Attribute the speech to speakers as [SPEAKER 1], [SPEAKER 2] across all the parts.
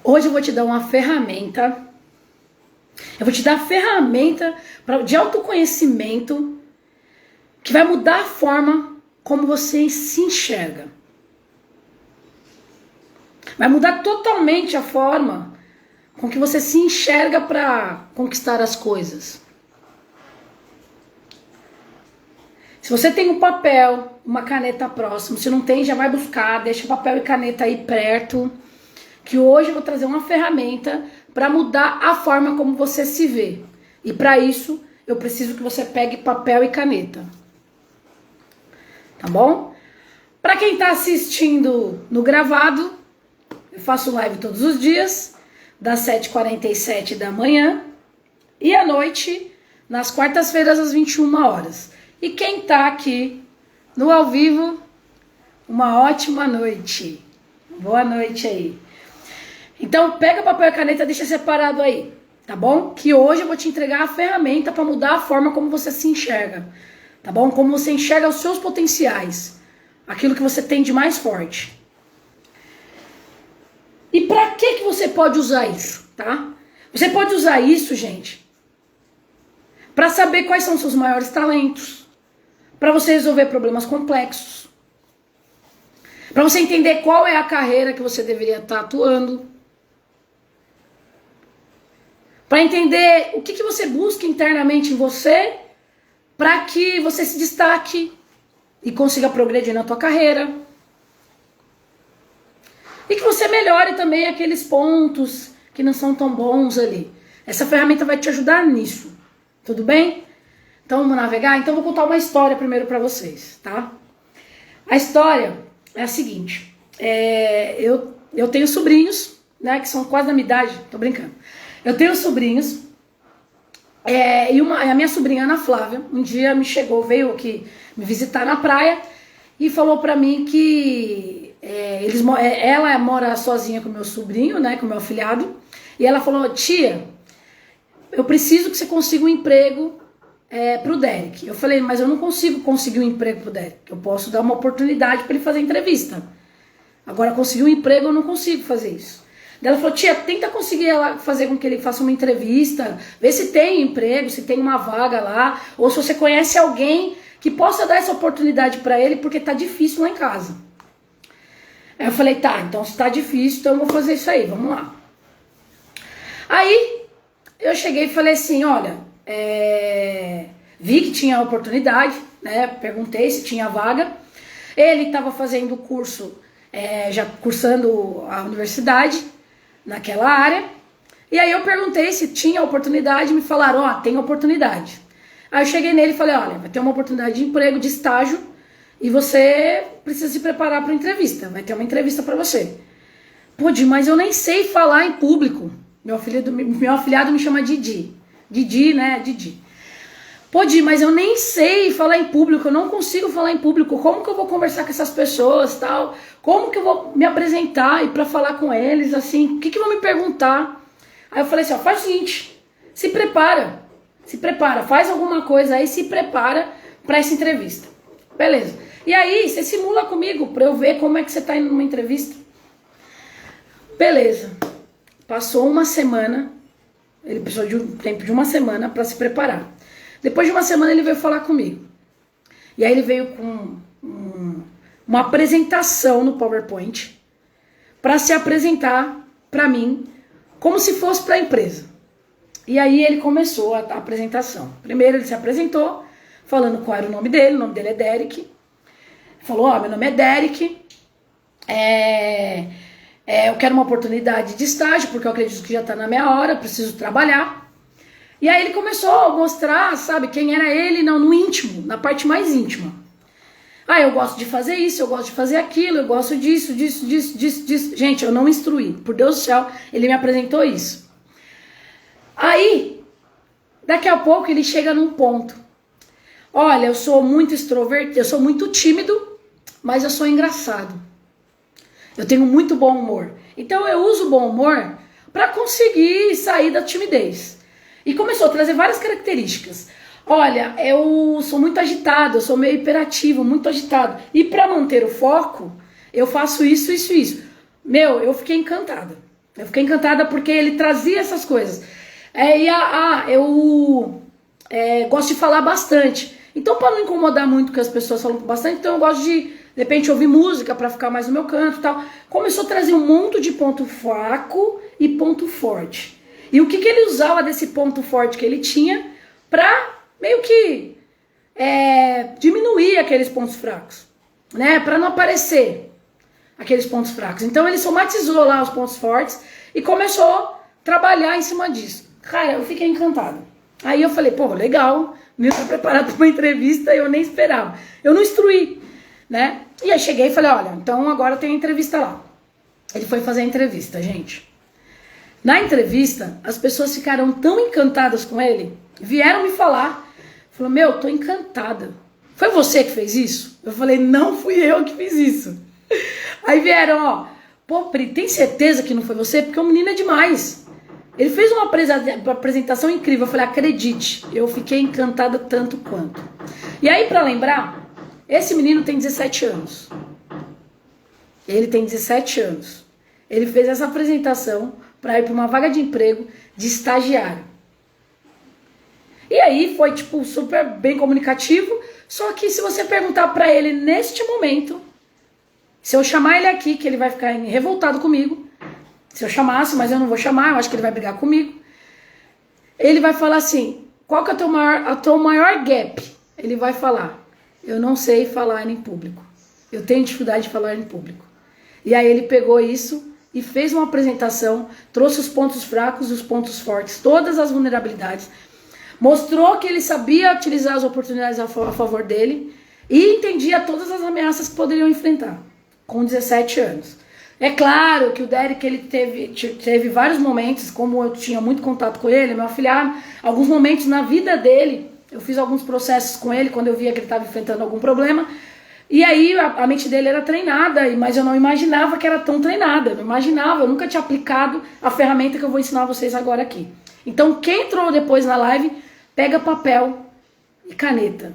[SPEAKER 1] Hoje eu vou te dar uma ferramenta. Eu vou te dar a ferramenta de autoconhecimento que vai mudar a forma como você se enxerga. Vai mudar totalmente a forma com que você se enxerga para conquistar as coisas. Se você tem um papel, uma caneta próximo, se não tem, já vai buscar, deixa papel e caneta aí perto, que hoje eu vou trazer uma ferramenta para mudar a forma como você se vê. E para isso, eu preciso que você pegue papel e caneta. Tá bom? Para quem está assistindo no gravado, eu faço live todos os dias, das 7h47 da manhã e à noite, nas quartas-feiras, às 21 horas. E quem tá aqui no ao vivo, uma ótima noite. Boa noite aí. Então, pega papel e caneta, deixa separado aí, tá bom? Que hoje eu vou te entregar a ferramenta para mudar a forma como você se enxerga, tá bom? Como você enxerga os seus potenciais, aquilo que você tem de mais forte. E para que você pode usar isso, tá? Você pode usar isso, gente, para saber quais são os seus maiores talentos, para você resolver problemas complexos, para você entender qual é a carreira que você deveria estar atuando, para entender o que você busca internamente em você, para que você se destaque e consiga progredir na tua carreira. E que você melhore também aqueles pontos que não são tão bons ali. Essa ferramenta vai te ajudar nisso. Tudo bem? Então vamos navegar? Então eu vou contar uma história primeiro para vocês, tá? A história é a seguinte. Eu tenho sobrinhos, né, que são quase da minha idade. Tô brincando. Eu tenho sobrinhos. E a minha sobrinha Ana Flávia, um dia veio aqui me visitar na praia e falou pra mim que ela mora sozinha com meu sobrinho, né, com meu afilhado, e ela falou: tia, eu preciso que você consiga um emprego pro Derek. Eu falei: mas eu não consigo conseguir um emprego pro Derek, eu posso dar uma oportunidade para ele fazer entrevista, agora conseguir um emprego eu não consigo fazer isso. Ela falou: tia, tenta conseguir ela fazer com que ele faça uma entrevista, ver se tem emprego, se tem uma vaga lá, ou se você conhece alguém que possa dar essa oportunidade para ele, porque tá difícil lá em casa. Aí eu falei: tá, então se tá difícil, então eu vou fazer isso aí, vamos lá. Aí eu cheguei e falei assim: olha, vi que tinha oportunidade, né? Perguntei se tinha vaga. Ele estava fazendo o curso, já cursando a universidade naquela área. E aí eu perguntei se tinha oportunidade, me falaram: ó, tem oportunidade. Aí eu cheguei nele e falei: olha, vai ter uma oportunidade de emprego, de estágio, e você precisa se preparar para entrevista, vai ter uma entrevista para você. Pô, Di, mas eu nem sei falar em público. Meu afilhado me chama Didi. Didi, né? Didi. Pô, Di, mas eu nem sei falar em público, eu não consigo falar em público. Como que eu vou conversar com essas pessoas, tal? Como que eu vou me apresentar e para falar com eles, assim? O que vão me perguntar? Aí eu falei assim: ó, faz o seguinte, se prepara, faz alguma coisa aí, se prepara para essa entrevista. Beleza. E aí, você simula comigo para eu ver como é que você tá indo numa entrevista. Beleza. Passou uma semana, ele precisou de um tempo de uma semana para se preparar. Depois de uma semana ele veio falar comigo. E aí ele veio com uma apresentação no PowerPoint para se apresentar para mim como se fosse para a empresa. E aí ele começou a apresentação. Primeiro ele se apresentou falando qual era o nome dele é Derek. Falou: ó, meu nome é Derek, eu quero uma oportunidade de estágio porque eu acredito que já está na minha hora, eu preciso trabalhar. E aí ele começou a mostrar, sabe, quem era ele no íntimo, na parte mais íntima. Ah, eu gosto de fazer isso, eu gosto de fazer aquilo, eu gosto disso. Gente, eu não instruí, por Deus do céu, ele me apresentou isso. Aí, daqui a pouco ele chega num ponto. Olha, eu sou muito extrovertido, eu sou muito tímido, mas eu sou engraçado. Eu tenho muito bom humor. Então eu uso o bom humor para conseguir sair da timidez. E começou a trazer várias características. Olha, eu sou muito agitado, eu sou meio hiperativo, muito agitado. E para manter o foco, eu faço isso. Meu, eu fiquei encantada. Eu fiquei encantada porque ele trazia essas coisas. Eu gosto de falar bastante. Então, para não incomodar muito que as pessoas falam bastante, então eu gosto de repente, ouvir música para ficar mais no meu canto e tal. Começou a trazer um monte de ponto fraco e ponto forte. E o que ele usava desse ponto forte que ele tinha para meio que diminuir aqueles pontos fracos, né? Para não aparecer aqueles pontos fracos. Então ele somatizou lá os pontos fortes e começou a trabalhar em cima disso. Cara, eu fiquei encantada. Aí eu falei, pô, legal, eu tô preparado para uma entrevista, eu nem esperava. Eu não instruí, né? E aí cheguei e falei, olha, então agora tem a entrevista lá. Ele foi fazer a entrevista, gente. Na entrevista, as pessoas ficaram tão encantadas com ele, vieram me falar, falou, meu, tô encantada. Foi você que fez isso? Eu falei, não fui eu que fiz isso. Aí vieram, ó, pô, Pri, tem certeza que não foi você? Porque o menino é demais. Ele fez uma apresentação incrível. Eu falei, acredite, eu fiquei encantada tanto quanto. E aí, pra lembrar, esse menino tem 17 anos. Ele tem 17 anos. Ele fez essa apresentação para ir para uma vaga de emprego de estagiário. E aí foi, tipo, super bem comunicativo. Só que se você perguntar para ele neste momento, se eu chamar ele aqui, que ele vai ficar revoltado comigo. Se eu chamasse, mas eu não vou chamar, eu acho que ele vai brigar comigo. Ele vai falar assim, qual que é o teu maior gap? Ele vai falar, eu não sei falar em público. Eu tenho dificuldade de falar em público. E aí ele pegou isso e fez uma apresentação, trouxe os pontos fracos e os pontos fortes, todas as vulnerabilidades. Mostrou que ele sabia utilizar as oportunidades a favor dele e entendia todas as ameaças que poderiam enfrentar, com 17 anos. É claro que o Derek ele teve vários momentos, como eu tinha muito contato com ele, meu afilhado, alguns momentos na vida dele, eu fiz alguns processos com ele quando eu via que ele estava enfrentando algum problema, e aí a mente dele era treinada, mas eu não imaginava que era tão treinada, eu não imaginava, eu nunca tinha aplicado a ferramenta que eu vou ensinar vocês agora aqui. Então quem entrou depois na live, pega papel e caneta.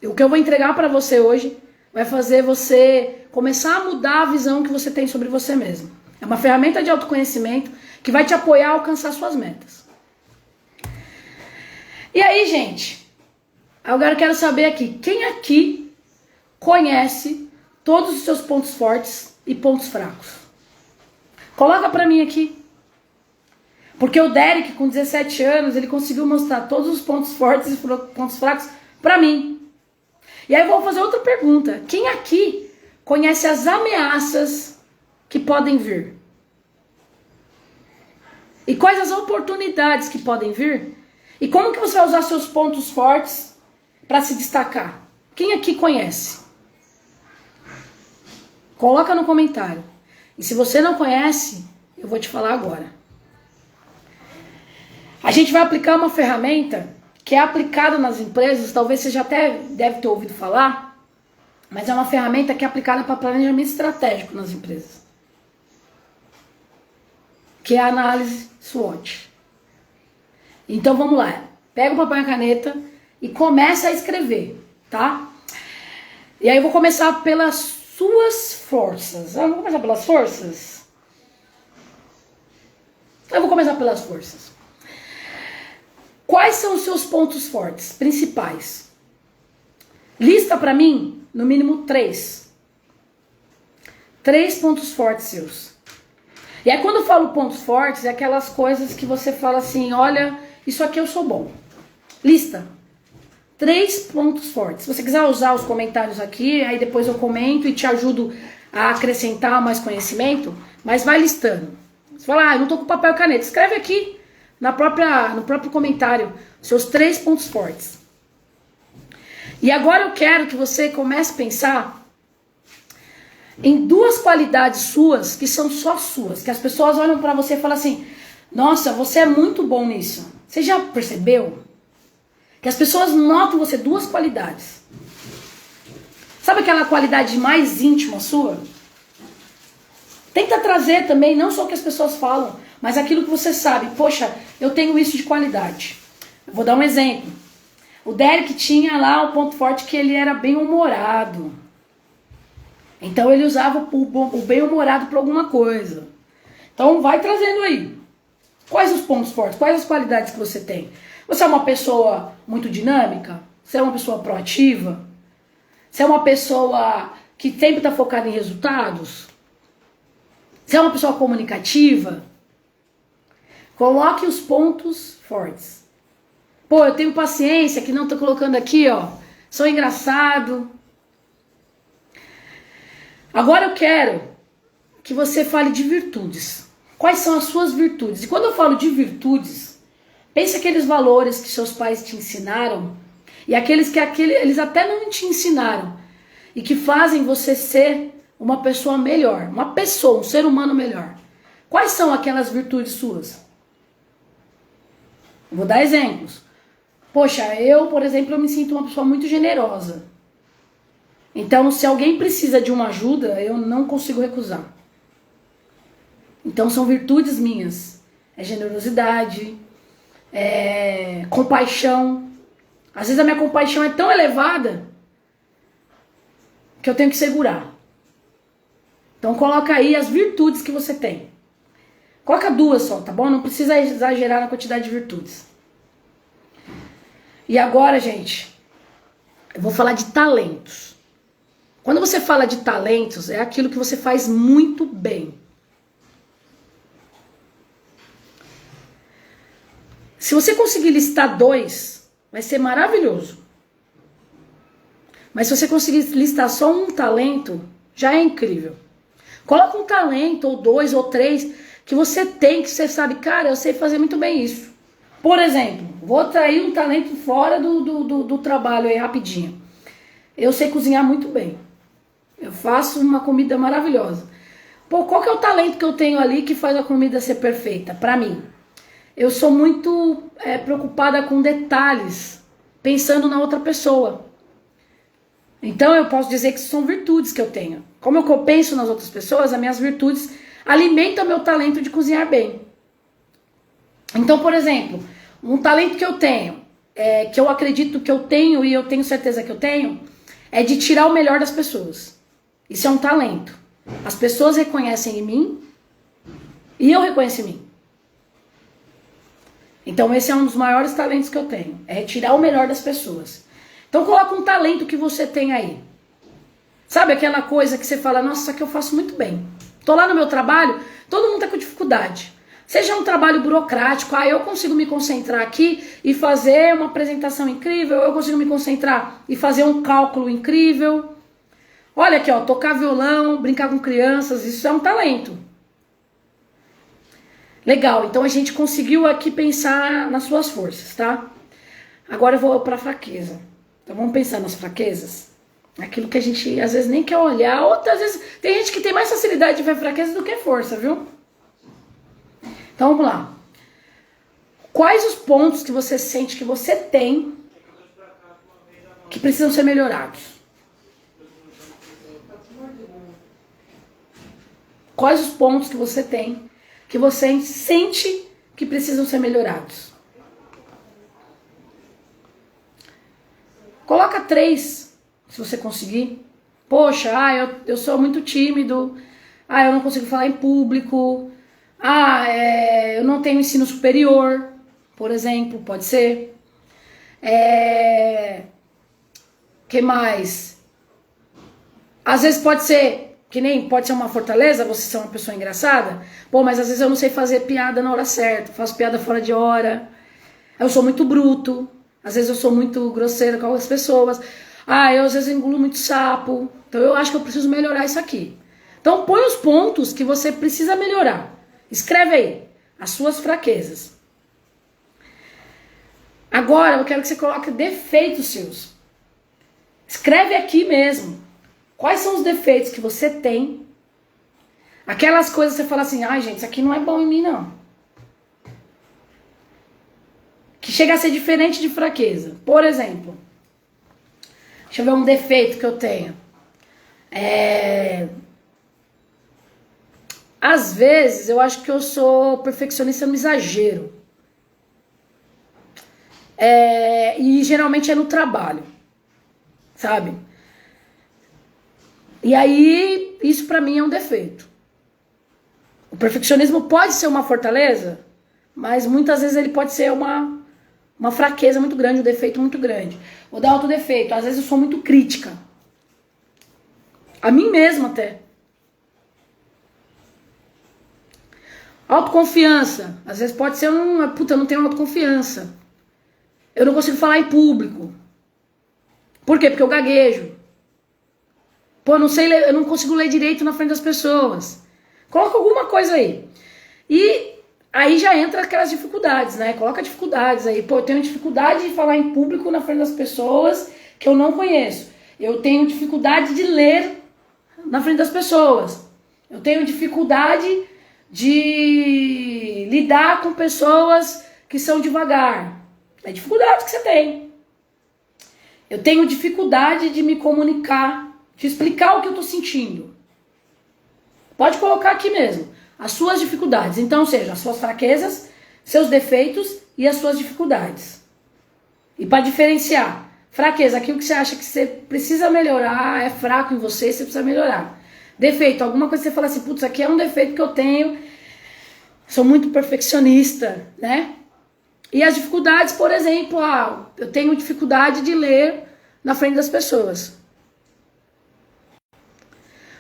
[SPEAKER 1] O que eu vou entregar para você hoje vai fazer você começar a mudar a visão que você tem sobre você mesmo. É uma ferramenta de autoconhecimento que vai te apoiar a alcançar suas metas. E aí, gente, agora eu quero saber aqui, quem aqui conhece todos os seus pontos fortes e pontos fracos? Coloca pra mim aqui. Porque o Derek, com 17 anos, ele conseguiu mostrar todos os pontos fortes e pontos fracos pra mim. E aí eu vou fazer outra pergunta. Quem aqui conhece as ameaças que podem vir? E quais as oportunidades que podem vir? E como que você vai usar seus pontos fortes para se destacar? Quem aqui conhece? Coloca no comentário. E se você não conhece, eu vou te falar agora. A gente vai aplicar uma ferramenta que é aplicada nas empresas, talvez você já até deve ter ouvido falar, mas é uma ferramenta que é aplicada para planejamento estratégico nas empresas, que é a análise SWOT. Então vamos lá, pega o papel e a caneta e começa a escrever, tá? E aí eu vou começar pelas suas forças. Vamos começar pelas forças? Eu vou começar pelas forças. Quais são os seus pontos fortes, principais? Lista para mim, no mínimo 3. 3 pontos fortes seus. E aí quando eu falo pontos fortes, é aquelas coisas que você fala assim, olha, isso aqui eu sou bom. Lista. 3 pontos fortes. Se você quiser usar os comentários aqui, aí depois eu comento e te ajudo a acrescentar mais conhecimento, mas vai listando. Você fala, eu não tô com papel e caneta. Escreve aqui. No próprio comentário, seus 3 pontos fortes. E agora eu quero que você comece a pensar em 2 qualidades suas que são só suas. Que as pessoas olham pra você e falam assim, nossa, você é muito bom nisso. Você já percebeu? Que as pessoas notam você 2 qualidades. Sabe aquela qualidade mais íntima sua? Tenta trazer também, não só o que as pessoas falam, mas aquilo que você sabe, poxa, eu tenho isso de qualidade. Eu vou dar um exemplo. O Derek tinha lá um ponto forte que ele era bem-humorado. Então ele usava o bem-humorado para alguma coisa. Então vai trazendo aí. Quais os pontos fortes? Quais as qualidades que você tem? Você é uma pessoa muito dinâmica? Você é uma pessoa proativa? Você é uma pessoa que sempre está focada em resultados? Você é uma pessoa comunicativa? Coloque os pontos fortes. Pô, eu tenho paciência, que não tô colocando aqui, ó. Sou engraçado. Agora eu quero que você fale de virtudes. Quais são as suas virtudes? E quando eu falo de virtudes, pense aqueles valores que seus pais te ensinaram e aqueles que eles até não te ensinaram e que fazem você ser uma pessoa melhor, uma pessoa, um ser humano melhor. Quais são aquelas virtudes suas? Vou dar exemplos. Poxa, eu, por exemplo, eu me sinto uma pessoa muito generosa. Então, se alguém precisa de uma ajuda, eu não consigo recusar. Então, são virtudes minhas. É generosidade, é compaixão. Às vezes a minha compaixão é tão elevada que eu tenho que segurar. Então, coloca aí as virtudes que você tem. Coloca 2 só, tá bom? Não precisa exagerar na quantidade de virtudes. E agora, gente, eu vou falar de talentos. Quando você fala de talentos, é aquilo que você faz muito bem. Se você conseguir listar 2, vai ser maravilhoso. Mas se você conseguir listar só um talento, já é incrível. Coloca um talento, ou 2, ou 3, que você tem, que você sabe, cara, eu sei fazer muito bem isso. Por exemplo, vou trair um talento fora do trabalho aí, rapidinho. Eu sei cozinhar muito bem. Eu faço uma comida maravilhosa. Pô, qual que é o talento que eu tenho ali que faz a comida ser perfeita? Pra mim. Eu sou muito preocupada com detalhes, pensando na outra pessoa. Então eu posso dizer que são virtudes que eu tenho. Como eu penso nas outras pessoas, as minhas virtudes alimentam meu talento de cozinhar bem. Então, por exemplo, um talento que eu tenho, que eu acredito que eu tenho e eu tenho certeza que eu tenho, é de tirar o melhor das pessoas. Isso é um talento. As pessoas reconhecem em mim e eu reconheço em mim. Então esse é um dos maiores talentos que eu tenho, é tirar o melhor das pessoas. Então coloca um talento que você tem aí. Sabe aquela coisa que você fala, nossa, isso aqui eu faço muito bem. Tô lá no meu trabalho, todo mundo tá com dificuldade. Seja um trabalho burocrático, eu consigo me concentrar aqui e fazer uma apresentação incrível, eu consigo me concentrar e fazer um cálculo incrível. Olha aqui, ó, tocar violão, brincar com crianças, isso é um talento. Legal, então a gente conseguiu aqui pensar nas suas forças, tá? Agora eu vou pra fraqueza. Então vamos pensar nas fraquezas. Aquilo que a gente às vezes nem quer olhar, outras vezes tem gente que tem mais facilidade de ver fraqueza do que força, viu? Então vamos lá. Quais os pontos que você sente que você tem que precisam ser melhorados? Quais os pontos que você tem que você sente que precisam ser melhorados? Coloca 3, se você conseguir. Poxa, eu sou muito tímido. Eu não consigo falar em público. Eu não tenho ensino superior, por exemplo, pode ser. Que mais? Às vezes pode ser, que nem pode ser uma fortaleza, você ser uma pessoa engraçada. Pô, mas às vezes eu não sei fazer piada na hora certa, faço piada fora de hora. Eu sou muito bruto, às vezes eu sou muito grosseira com as pessoas. Eu às vezes engulo muito sapo. Então eu acho que eu preciso melhorar isso aqui. Então põe os pontos que você precisa melhorar. Escreve aí as suas fraquezas. Agora eu quero que você coloque defeitos seus. Escreve aqui mesmo. Quais são os defeitos que você tem? Aquelas coisas que você fala assim, gente, isso aqui não é bom em mim, não. Que chega a ser diferente de fraqueza. Por exemplo, deixa eu ver um defeito que eu tenho. Às vezes eu acho que eu sou perfeccionista no exagero. E geralmente é no trabalho, sabe? E aí, isso pra mim é um defeito. O perfeccionismo pode ser uma fortaleza, mas muitas vezes ele pode ser uma fraqueza muito grande, um defeito muito grande. Vou dar outro defeito. Às vezes eu sou muito crítica. A mim mesma até. Autoconfiança. Às vezes pode ser puta, eu não tenho autoconfiança. Eu não consigo falar em público. Por quê? Porque eu gaguejo. Pô, eu não sei ler, eu não consigo ler direito na frente das pessoas. Coloca alguma coisa aí. E aí já entra aquelas dificuldades, né? Coloca dificuldades aí. Pô, eu tenho dificuldade de falar em público na frente das pessoas que eu não conheço. Eu tenho dificuldade de ler na frente das pessoas. Eu tenho dificuldade de lidar com pessoas que são devagar. É dificuldade que você tem. Eu tenho dificuldade de me comunicar, de explicar o que eu tô sentindo. Pode colocar aqui mesmo. As suas dificuldades. Então, seja as suas fraquezas, seus defeitos e as suas dificuldades. E para diferenciar, fraqueza, aquilo que você acha que você precisa melhorar, é fraco em você, você precisa melhorar. Defeito, alguma coisa que você fala assim, putz, aqui é um defeito que eu tenho, sou muito perfeccionista, né? E as dificuldades, por exemplo, eu tenho dificuldade de ler na frente das pessoas.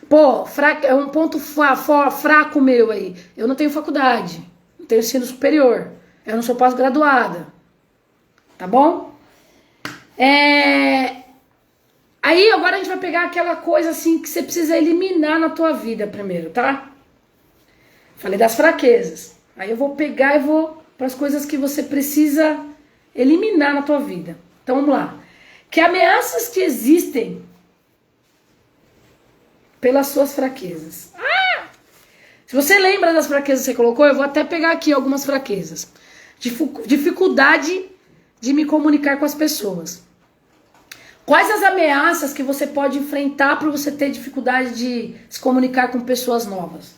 [SPEAKER 1] Pô, é um ponto fraco meu aí. Eu não tenho faculdade, não tenho ensino superior, eu não sou pós-graduada, tá bom? Aí agora a gente vai pegar aquela coisa assim que você precisa eliminar na tua vida primeiro, tá? Falei das fraquezas. Aí eu vou pegar e vou para as coisas que você precisa eliminar na tua vida. Então vamos lá. Que ameaças que existem pelas suas fraquezas. Se você lembra das fraquezas que você colocou, eu vou até pegar aqui algumas fraquezas. Dificuldade de me comunicar com as pessoas. Quais as ameaças que você pode enfrentar para você ter dificuldade de se comunicar com pessoas novas?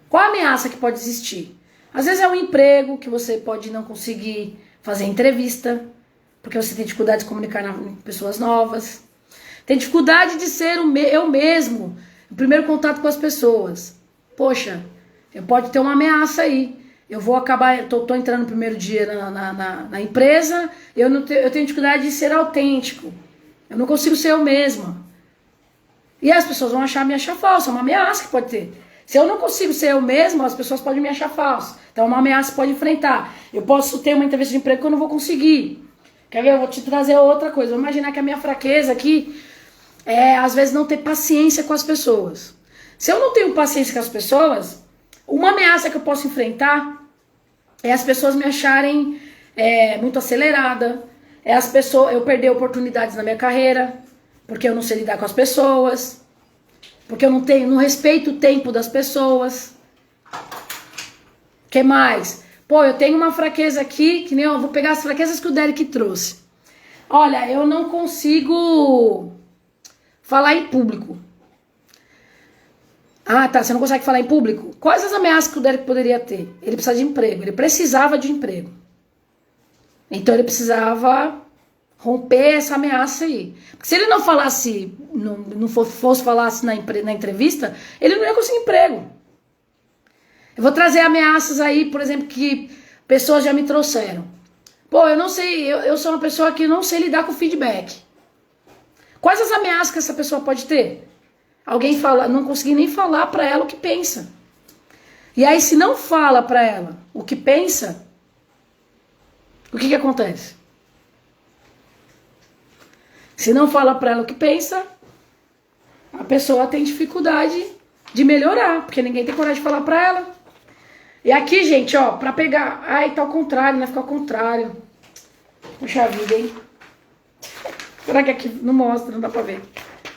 [SPEAKER 1] Qual a ameaça que pode existir? Às vezes é um emprego que você pode não conseguir fazer entrevista, porque você tem dificuldade de se comunicar com pessoas novas. Tem dificuldade de ser eu mesmo, o primeiro contato com as pessoas. Poxa, pode ter uma ameaça aí. Eu vou acabar, tô entrando no primeiro dia na empresa, eu tenho dificuldade de ser autêntico. Eu não consigo ser eu mesma. E as pessoas vão me achar falsa, é uma ameaça que pode ter. Se eu não consigo ser eu mesma, as pessoas podem me achar falsa. Então é uma ameaça que pode enfrentar. Eu posso ter uma entrevista de emprego que eu não vou conseguir. Quer ver? Eu vou te trazer outra coisa. Vou imaginar que a minha fraqueza aqui é, às vezes, não ter paciência com as pessoas. Se eu não tenho paciência com as pessoas, uma ameaça que eu posso enfrentar é as pessoas me acharem muito acelerada, eu perder oportunidades na minha carreira, porque eu não sei lidar com as pessoas, porque eu não respeito o tempo das pessoas. Que mais? Pô, eu tenho uma fraqueza aqui, que nem eu vou pegar as fraquezas que o Derek trouxe. Olha, eu não consigo falar em público. Ah, tá, você não consegue falar em público? Quais as ameaças que o Derek poderia ter? Ele precisa de emprego, ele precisava de emprego. Então ele precisava romper essa ameaça aí. Porque se ele não falasse, não fosse falar na entrevista, ele não ia conseguir emprego. Eu vou trazer ameaças aí, por exemplo, que pessoas já me trouxeram. Pô, eu não sei, eu sou uma pessoa que não sei lidar com feedback. Quais as ameaças que essa pessoa pode ter? Alguém não conseguir nem falar pra ela o que pensa. E aí, se não fala pra ela o que pensa, o que acontece? Se não fala pra ela o que pensa, a pessoa tem dificuldade de melhorar, porque ninguém tem coragem de falar pra ela. E aqui, gente, ó, pra pegar... Ai, tá ao contrário, né? Fica ao contrário. Puxa vida, hein? Será que aqui não mostra? Não dá pra ver.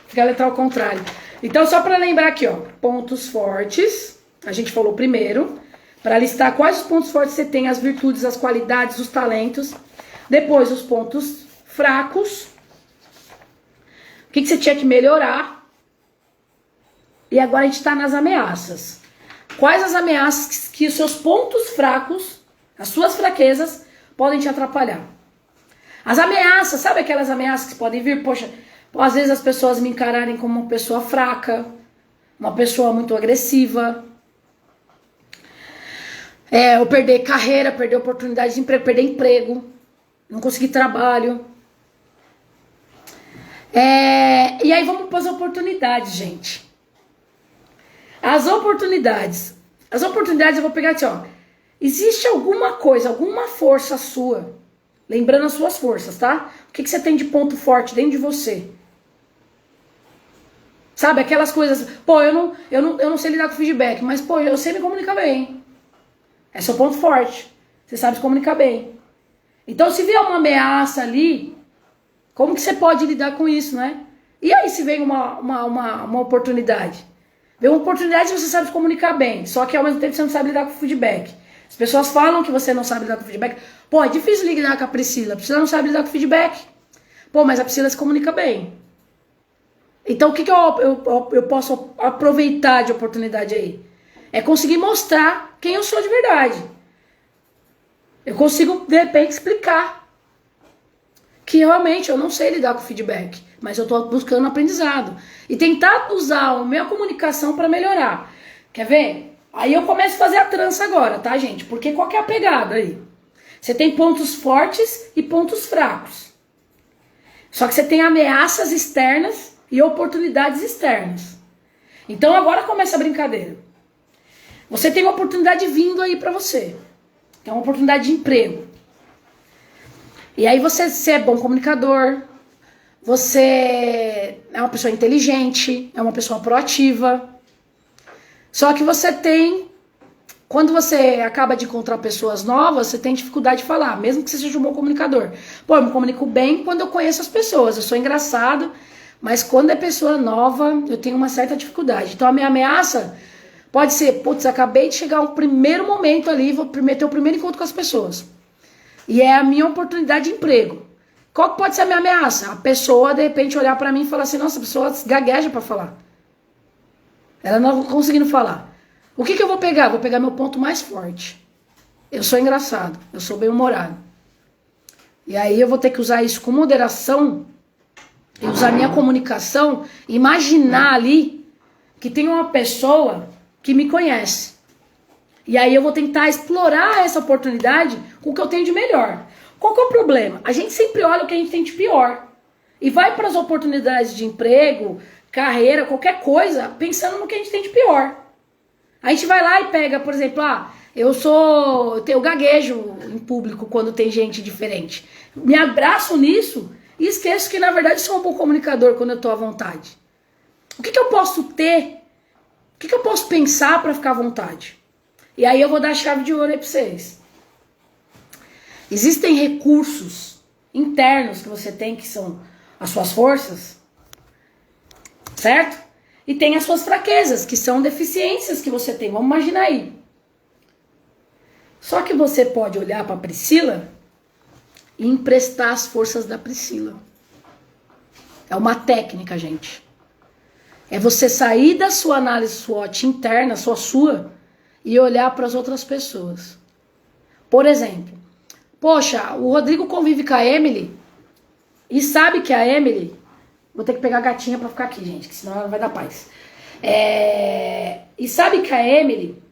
[SPEAKER 1] Fica a letra ao contrário. Então, só pra lembrar aqui, ó. Pontos fortes. A gente falou primeiro. Pra listar quais os pontos fortes você tem, as virtudes, as qualidades, os talentos. Depois, os pontos fracos. O que você tinha que melhorar. E agora a gente tá nas ameaças. Quais as ameaças que os seus pontos fracos, as suas fraquezas, podem te atrapalhar? As ameaças, sabe aquelas ameaças que podem vir? Poxa, às vezes as pessoas me encararem como uma pessoa fraca, uma pessoa muito agressiva. Eu perder carreira, perder oportunidade de emprego, perder emprego, não conseguir trabalho. E aí vamos para as oportunidades, gente. As oportunidades eu vou pegar aqui, ó. Existe alguma coisa, alguma força sua, lembrando as suas forças, tá? O que você tem de ponto forte dentro de você? Sabe, aquelas coisas, pô, eu não sei lidar com feedback, mas, pô, eu sei me comunicar bem. É seu ponto forte. Você sabe se comunicar bem. Então, se vier uma ameaça ali, como que você pode lidar com isso, né? E aí, se vem uma oportunidade? Vem uma oportunidade e você sabe se comunicar bem, só que ao mesmo tempo você não sabe lidar com feedback. As pessoas falam que você não sabe lidar com feedback. Pô, é difícil lidar com a Priscila. A Priscila não sabe lidar com feedback. Pô, mas a Priscila se comunica bem. Então, o que eu posso aproveitar de oportunidade aí? É conseguir mostrar quem eu sou de verdade. Eu consigo, de repente, explicar que realmente eu não sei lidar com feedback, mas eu estou buscando aprendizado. E tentar usar a minha comunicação para melhorar. Quer ver? Aí eu começo a fazer a trança agora, tá, gente? Porque qual que é a pegada aí? Você tem pontos fortes e pontos fracos. Só que você tem ameaças externas e oportunidades externas. Então agora começa a brincadeira. Você tem uma oportunidade vindo aí pra você. Tem uma oportunidade de emprego. E aí você é bom comunicador, você é uma pessoa inteligente, é uma pessoa proativa. Só que você tem, quando você acaba de encontrar pessoas novas, você tem dificuldade de falar, mesmo que você seja um bom comunicador. Pô, eu me comunico bem quando eu conheço as pessoas, eu sou engraçado, mas quando é pessoa nova, eu tenho uma certa dificuldade. Então a minha ameaça pode ser, putz, acabei de chegar um primeiro momento ali, vou ter o primeiro encontro com as pessoas. E é a minha oportunidade de emprego. Qual que pode ser a minha ameaça? A pessoa, de repente, olhar pra mim e falar assim, nossa, a pessoa gagueja pra falar. Ela não conseguindo falar. O que eu vou pegar? Vou pegar meu ponto mais forte. Eu sou engraçado, eu sou bem-humorado. E aí eu vou ter que usar isso com moderação, e usar minha comunicação, imaginar ali que tem uma pessoa que me conhece. E aí eu vou tentar explorar essa oportunidade com o que eu tenho de melhor. Qual que é o problema? A gente sempre olha o que a gente tem de pior. E vai para as oportunidades de emprego, carreira, qualquer coisa, pensando no que a gente tem de pior. A gente vai lá e pega, por exemplo, eu gaguejo em público quando tem gente diferente. Me abraço nisso e esqueço que, na verdade, sou um bom comunicador quando eu tô à vontade. O que eu posso ter? O que eu posso pensar para ficar à vontade? E aí eu vou dar a chave de ouro aí pra vocês. Existem recursos internos que você tem, que são as suas forças, certo? E tem as suas fraquezas, que são deficiências que você tem. Vamos imaginar aí. Só que você pode olhar para a Priscila e emprestar as forças da Priscila. É uma técnica, gente. É você sair da sua análise SWOT interna, sua, e olhar para as outras pessoas. Por exemplo, poxa, o Rodrigo convive com a Emily e sabe que a Emily... Vou ter que pegar a gatinha pra ficar aqui, gente, que senão ela não vai dar paz. E sabe que a Emily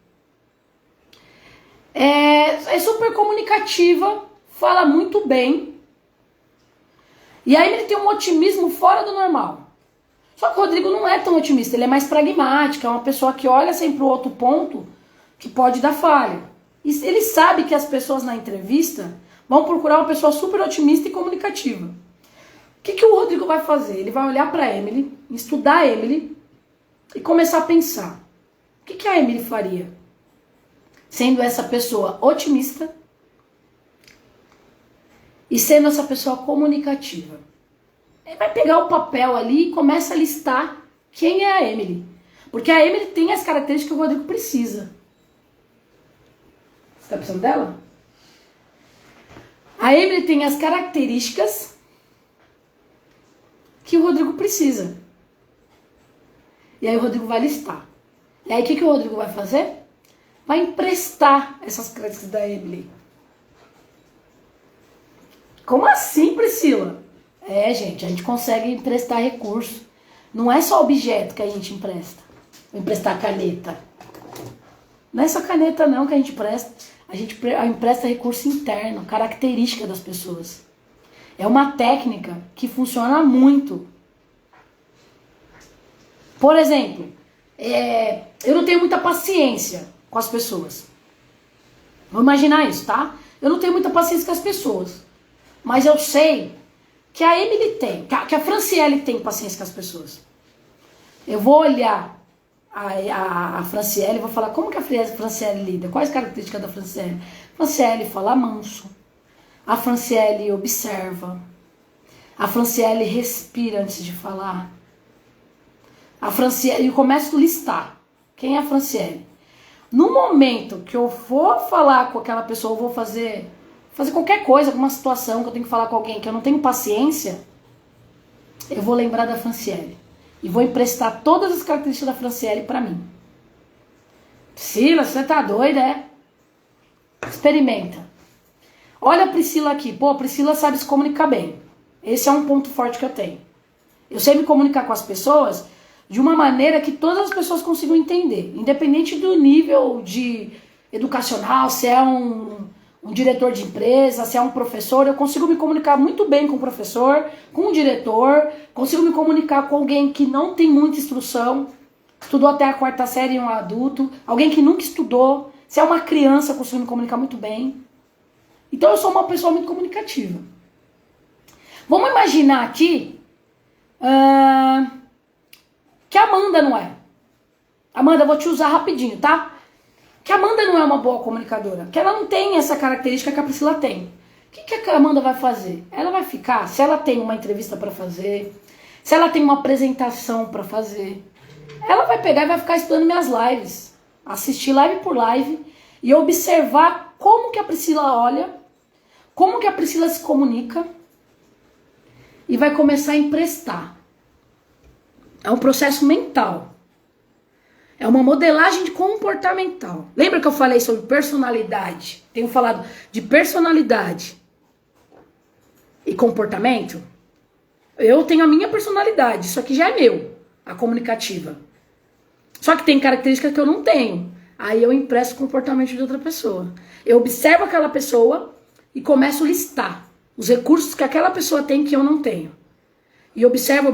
[SPEAKER 1] é super comunicativa, fala muito bem. E a Emily tem um otimismo fora do normal. Só que o Rodrigo não é tão otimista, ele é mais pragmático, é uma pessoa que olha sempre o outro ponto que pode dar falha. E ele sabe que as pessoas na entrevista vão procurar uma pessoa super otimista e comunicativa. O que o Rodrigo vai fazer? Ele vai olhar para a Emily, estudar a Emily e começar a pensar. O que a Emily faria? Sendo essa pessoa otimista e sendo essa pessoa comunicativa. Ele vai pegar o papel ali e começa a listar quem é a Emily. Porque a Emily tem as características que o Rodrigo precisa. Você está precisando dela? A Emily tem as características que o Rodrigo precisa. E aí o Rodrigo vai listar. E aí o que o Rodrigo vai fazer? Vai emprestar essas características da Emily. Como assim, Priscila? Gente, a gente consegue emprestar recurso. Não é só objeto que a gente empresta. Vou emprestar caneta. Não é essa caneta não que a gente presta. A gente empresta recurso interno, característica das pessoas. É uma técnica que funciona muito. Por exemplo, eu não tenho muita paciência com as pessoas. Vou imaginar isso, tá? Eu não tenho muita paciência com as pessoas. Mas eu sei que a Emily tem, que a Franciele tem paciência com as pessoas. Eu vou olhar a Franciele e vou falar como que a Franciele lida, quais as características da Franciele. A Franciele fala manso. A Franciele observa. A Franciele respira antes de falar. A Franciele, eu começo a listar quem é a Franciele. No momento que eu vou falar com aquela pessoa, eu vou fazer qualquer coisa, alguma situação que eu tenho que falar com alguém que eu não tenho paciência, eu vou lembrar da Franciele. E vou emprestar todas as características da Franciele pra mim. Priscila, você tá doida, é? Experimenta. Olha a Priscila aqui. Pô, a Priscila sabe se comunicar bem. Esse é um ponto forte que eu tenho. Eu sei me comunicar com as pessoas de uma maneira que todas as pessoas consigam entender. Independente do nível de educacional, se é um diretor de empresa, se é um professor, eu consigo me comunicar muito bem com o professor, com o diretor, consigo me comunicar com alguém que não tem muita instrução, estudou até a 4ª série e um adulto, alguém que nunca estudou, se é uma criança, eu consigo me comunicar muito bem. Então eu sou uma pessoa muito comunicativa. Vamos imaginar aqui que a Amanda não é. Amanda, eu vou te usar rapidinho, tá? Que a Amanda não é uma boa comunicadora, que ela não tem essa característica que a Priscila tem. O que a Amanda vai fazer? Ela vai ficar, se ela tem uma entrevista para fazer, se ela tem uma apresentação para fazer, ela vai pegar e vai ficar estudando minhas lives, assistir live por live e observar como que a Priscila olha, como que a Priscila se comunica e vai começar a emprestar. É um processo mental. É uma modelagem de comportamental. Lembra que eu falei sobre personalidade? Tenho falado de personalidade e comportamento? Eu tenho a minha personalidade. Isso aqui já é meu, a comunicativa. Só que tem características que eu não tenho. Aí eu empresto o comportamento de outra pessoa. Eu observo aquela pessoa e começo a listar os recursos que aquela pessoa tem que eu não tenho. E observo.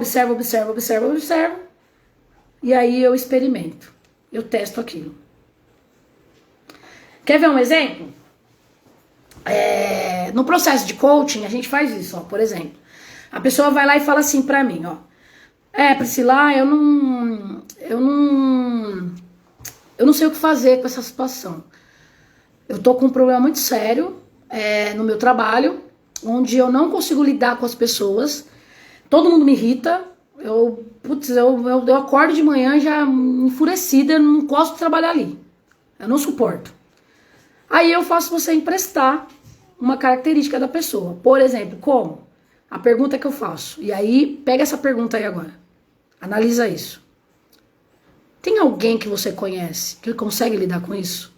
[SPEAKER 1] E aí eu experimento. Eu testo aquilo. Quer ver um exemplo? No processo de coaching, a gente faz isso, ó. Por exemplo, a pessoa vai lá e fala assim pra mim, ó. Priscila, eu não sei o que fazer com essa situação. Eu tô com um problema muito sério no meu trabalho, onde eu não consigo lidar com as pessoas. Todo mundo me irrita. Eu acordo de manhã já enfurecida, não gosto de trabalhar ali. Eu não suporto. Aí eu faço você emprestar uma característica da pessoa. Por exemplo, como? A pergunta que eu faço. E aí, pega essa pergunta aí agora. Analisa isso. Tem alguém que você conhece que consegue lidar com isso?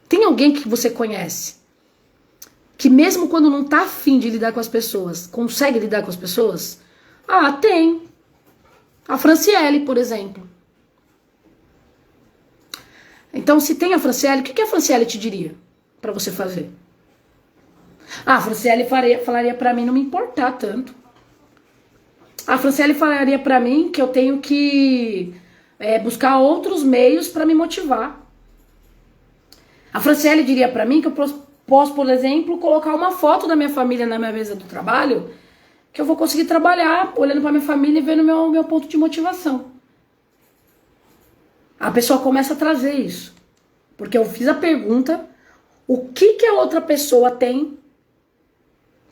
[SPEAKER 1] Tem alguém que você conhece que mesmo quando não tá afim de lidar com as pessoas, consegue lidar com as pessoas? Ah, tem. A Franciele, por exemplo. Então, se tem a Franciele, o que a Franciele te diria pra você fazer? A Franciele falaria pra mim não me importar tanto. A Franciele falaria pra mim que eu tenho que buscar outros meios pra me motivar. A Franciele diria pra mim que eu posso, por exemplo, colocar uma foto da minha família na minha mesa do trabalho, que eu vou conseguir trabalhar olhando pra minha família e vendo meu ponto de motivação. A pessoa começa a trazer isso. Porque eu fiz a pergunta, o que a outra pessoa tem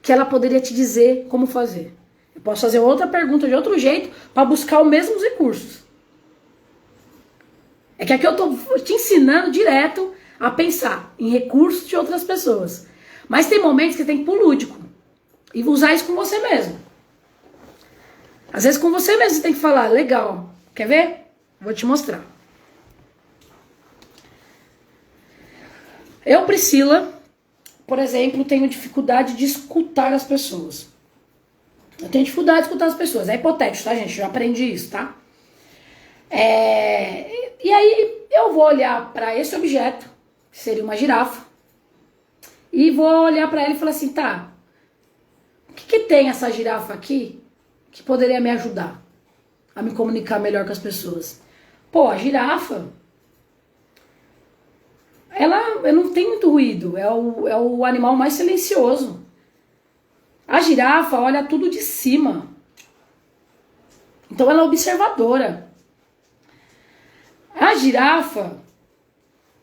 [SPEAKER 1] que ela poderia te dizer como fazer. Eu posso fazer outra pergunta de outro jeito para buscar os mesmos recursos. É que aqui eu tô te ensinando direto a pensar em recursos de outras pessoas. Mas tem momentos que você tem que ir pro lúdico. E usar isso com você mesmo. Às vezes com você mesmo você tem que falar, legal, quer ver? Vou te mostrar. Eu, Priscila, por exemplo, tenho dificuldade de escutar as pessoas. Eu tenho dificuldade de escutar as pessoas. É hipotético, tá, gente? Eu já aprendi isso, tá? E aí eu vou olhar para esse objeto, que seria uma girafa, e vou olhar para ela e falar assim, tá, o que tem essa girafa aqui que poderia me ajudar a me comunicar melhor com as pessoas? Pô, a girafa, ela não tem muito ruído, é o animal mais silencioso. A girafa olha tudo de cima. Então ela é observadora. A girafa,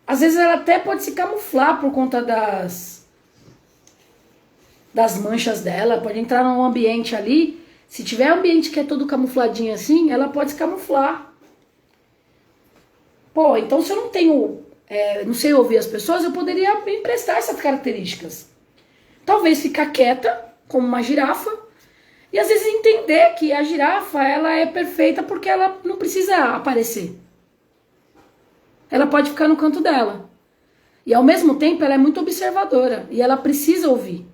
[SPEAKER 1] às vezes ela até pode se camuflar por conta das manchas dela, pode entrar num ambiente ali, se tiver um ambiente que é todo camufladinho assim, ela pode se camuflar. Pô, então se eu não tenho, não sei ouvir as pessoas, eu poderia me emprestar essas características. Talvez ficar quieta, como uma girafa, e às vezes entender que a girafa, ela é perfeita porque ela não precisa aparecer. Ela pode ficar no canto dela. E ao mesmo tempo ela é muito observadora. E ela precisa ouvir.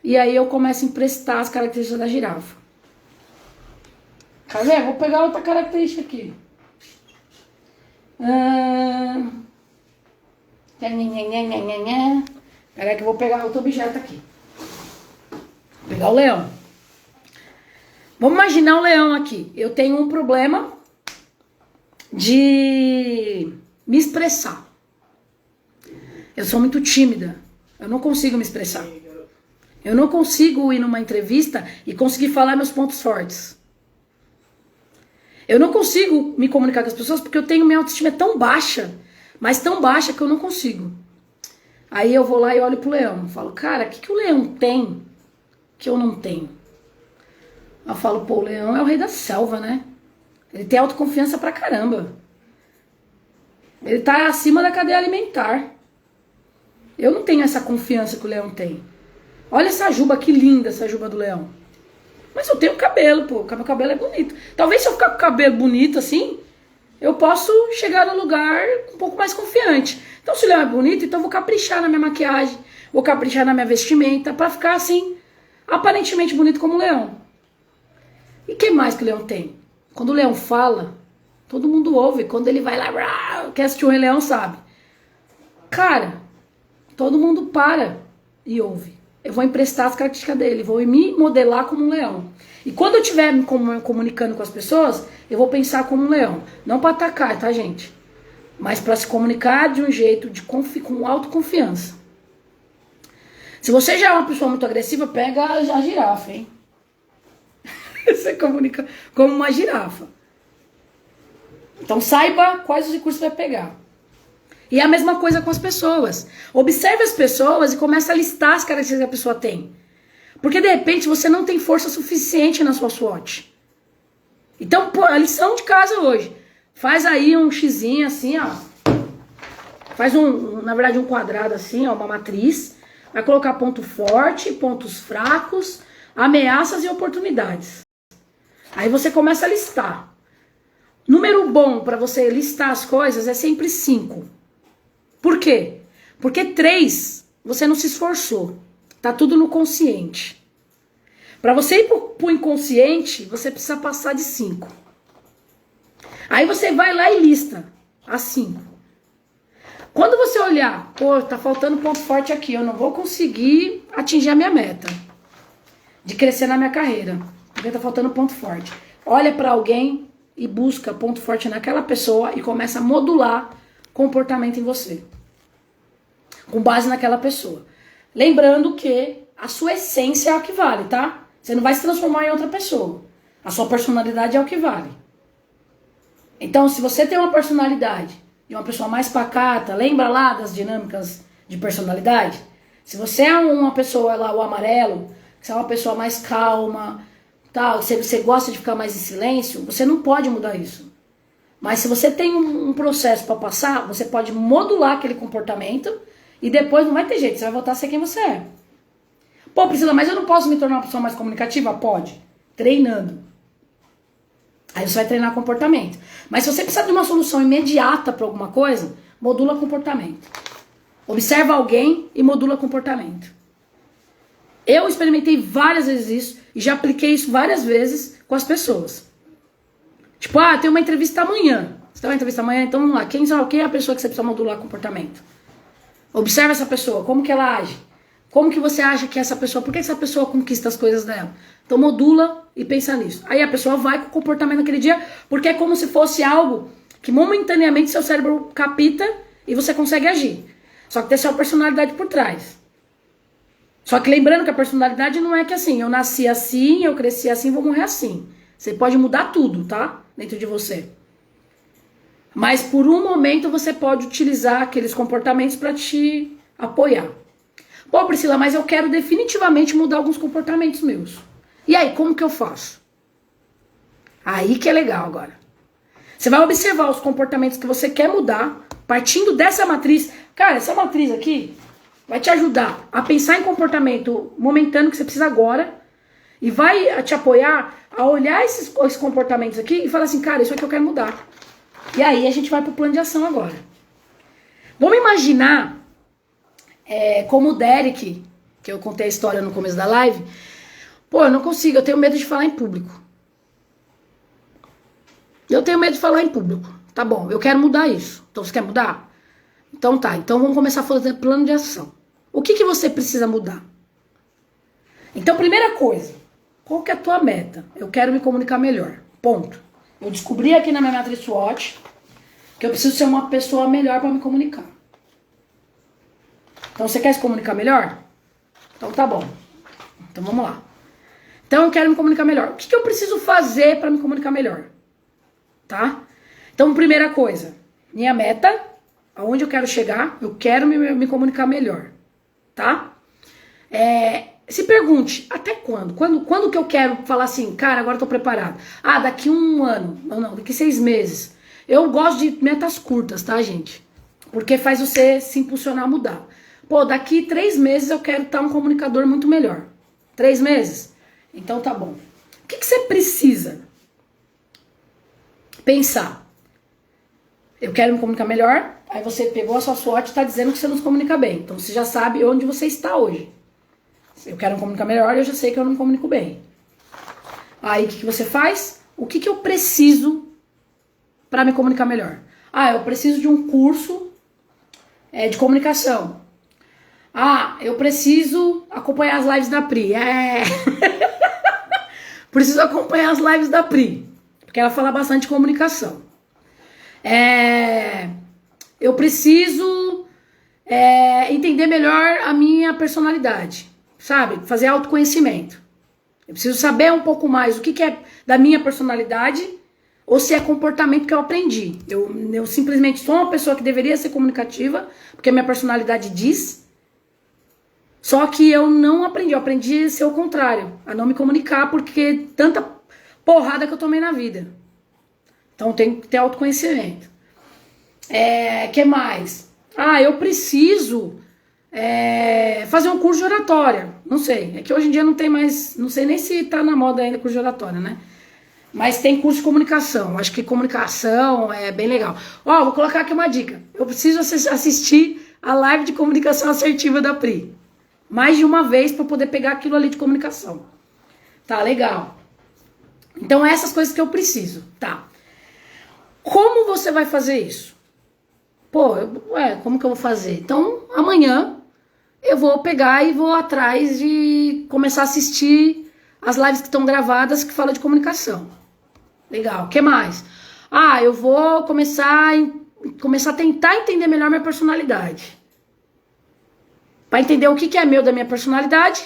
[SPEAKER 1] E aí eu começo a emprestar as características da girafa. Quer ver? Vou pegar outra característica aqui. Peraí que eu vou pegar outro objeto aqui. Vou pegar o leão. Vamos imaginar o leão aqui. Eu tenho um problema de me expressar. Eu sou muito tímida. Eu não consigo me expressar. Eu não consigo ir numa entrevista e conseguir falar meus pontos fortes. Eu não consigo me comunicar com as pessoas porque eu tenho minha autoestima é tão baixa, mas tão baixa que eu não consigo. Aí eu vou lá e olho pro leão. Falo, cara, o que o leão tem que eu não tenho? Eu falo, pô, o leão é o rei da selva, né? Ele tem autoconfiança pra caramba. Ele tá acima da cadeia alimentar. Eu não tenho essa confiança que o leão tem. Olha essa juba, que linda essa juba do leão. Mas eu tenho cabelo, pô. Meu cabelo é bonito. Talvez se eu ficar com o cabelo bonito assim, eu posso chegar no lugar um pouco mais confiante. Então se o leão é bonito, então eu vou caprichar na minha maquiagem, vou caprichar na minha vestimenta, pra ficar assim, aparentemente bonito como o leão. E o que mais que o leão tem? Quando o leão fala, todo mundo ouve. Quando ele vai lá, quer assistir o Rei Leão, sabe? Cara, todo mundo para e ouve. Eu vou emprestar as características dele, vou me modelar como um leão. E quando eu estiver me comunicando com as pessoas, eu vou pensar como um leão. Não para atacar, tá, gente? Mas para se comunicar de um jeito com autoconfiança. Se você já é uma pessoa muito agressiva, pega a girafa, hein? Você comunica como uma girafa. Então saiba quais os recursos vai pegar. E é a mesma coisa com as pessoas. Observe as pessoas e comece a listar as características que a pessoa tem. Porque de repente você não tem força suficiente na sua SWOT. Então, pô, a lição de casa hoje. Faz aí um xizinho assim, ó. Faz na verdade um quadrado assim, ó, uma matriz. Vai colocar ponto forte, pontos fracos, ameaças e oportunidades. Aí você começa a listar. Número bom para você listar as coisas é sempre 5. Por quê? Porque 3, você não se esforçou. Tá tudo no consciente. Para você ir pro inconsciente, você precisa passar de 5. Aí você vai lá e lista as 5. Quando você olhar, pô, tá faltando ponto forte aqui, eu não vou conseguir atingir a minha meta de crescer na minha carreira, porque tá faltando ponto forte. Olha para alguém e busca ponto forte naquela pessoa e começa a modular comportamento em você, com base naquela pessoa. Lembrando que a sua essência é o que vale, tá? Você não vai se transformar em outra pessoa. A sua personalidade é o que vale. Então, se você tem uma personalidade de uma pessoa mais pacata, lembra lá das dinâmicas de personalidade? Se você é uma pessoa lá, o amarelo, você é uma pessoa mais calma, tal, se você gosta de ficar mais em silêncio, você não pode mudar isso. Mas se você tem um processo para passar, você pode modular aquele comportamento e depois não vai ter jeito, você vai voltar a ser quem você é. Pô, Priscila, mas eu não posso me tornar uma pessoa mais comunicativa? Pode. Treinando. Aí você vai treinar comportamento. Mas se você precisar de uma solução imediata para alguma coisa, modula comportamento. Observa alguém e modula comportamento. Eu experimentei várias vezes isso e já apliquei isso várias vezes com as pessoas. Tipo, tem uma entrevista amanhã. Você tem uma entrevista amanhã, então vamos lá. Quem é a pessoa que você precisa modular comportamento? Observa essa pessoa, como que ela age. Como que você acha que essa pessoa... Por que essa pessoa conquista as coisas dela? Então modula e pensa nisso. Aí a pessoa vai com o comportamento naquele dia, porque é como se fosse algo que momentaneamente seu cérebro capta e você consegue agir. Só que tem sua personalidade por trás. Só que lembrando que a personalidade não é que assim, eu nasci assim, eu cresci assim, vou morrer assim. Você pode mudar tudo, tá? Dentro de você. Mas por um momento você pode utilizar aqueles comportamentos para te apoiar. Pô, Priscila, mas eu quero definitivamente mudar alguns comportamentos meus. E aí, como que eu faço? Aí que é legal agora. Você vai observar os comportamentos que você quer mudar, partindo dessa matriz. Cara, essa matriz aqui vai te ajudar a pensar em comportamento momentâneo que você precisa agora e vai te apoiar a olhar esses comportamentos aqui e falar assim, cara, isso aqui eu quero mudar. E aí a gente vai pro plano de ação agora. Vamos imaginar como o Derek, que eu contei a história no começo da live. Pô, eu não consigo, eu tenho medo de falar em público. Eu tenho medo de falar em público. Tá bom, eu quero mudar isso. Então você quer mudar? Então tá, então vamos começar a fazer plano de ação. O que você precisa mudar? Então, primeira coisa, qual que é a tua meta? Eu quero me comunicar melhor. Ponto. Eu descobri aqui na minha matriz SWOT que eu preciso ser uma pessoa melhor para me comunicar. Então, você quer se comunicar melhor? Então tá bom. Então vamos lá. Então eu quero me comunicar melhor. O que eu preciso fazer para me comunicar melhor? Tá? Então, primeira coisa, minha meta, aonde eu quero chegar, eu quero me comunicar melhor. Tá? Se pergunte, até quando? Quando que eu quero falar assim, cara, agora eu tô preparado? Ah, daqui um ano. Não, daqui 6 meses. Eu gosto de metas curtas, tá, gente? Porque faz você se impulsionar a mudar. Pô, daqui 3 meses eu quero estar um comunicador muito melhor. 3 meses? Então tá bom. O que você precisa? Pensar. Eu quero me comunicar melhor. Aí você pegou a sua SWOT e tá dizendo que você não se comunica bem. Então você já sabe onde você está hoje. Eu quero me comunicar melhor, eu já sei que eu não me comunico bem. Aí o que você faz? O que eu preciso para me comunicar melhor? Ah, eu preciso de um curso de comunicação. Ah, eu preciso acompanhar as lives da Pri. Preciso acompanhar as lives da Pri, porque ela fala bastante de comunicação. Eu preciso entender melhor a minha personalidade, sabe? Fazer autoconhecimento. Eu preciso saber um pouco mais o que é da minha personalidade ou se é comportamento que eu aprendi. Eu simplesmente sou uma pessoa que deveria ser comunicativa, porque a minha personalidade diz. Só que eu não aprendi, eu aprendi a ser o contrário, a não me comunicar, porque tanta porrada que eu tomei na vida. Então tem que ter autoconhecimento. Que mais? Ah, eu preciso fazer um curso de oratória. Não sei, é que hoje em dia não tem mais, não sei nem se tá na moda ainda curso de oratória, né? Mas tem curso de comunicação, acho que comunicação é bem legal. Ó, vou colocar aqui uma dica. Eu preciso assistir a live de comunicação assertiva da Pri. Mais de uma vez para poder pegar aquilo ali de comunicação. Tá, legal. Então, essas coisas que eu preciso, tá? Como você vai fazer isso? Pô, como que eu vou fazer? Então, amanhã eu vou pegar e vou atrás de começar a assistir as lives que estão gravadas que falam de comunicação. Legal. O que mais? Ah, eu vou começar a tentar entender melhor minha personalidade. Para entender o que é meu da minha personalidade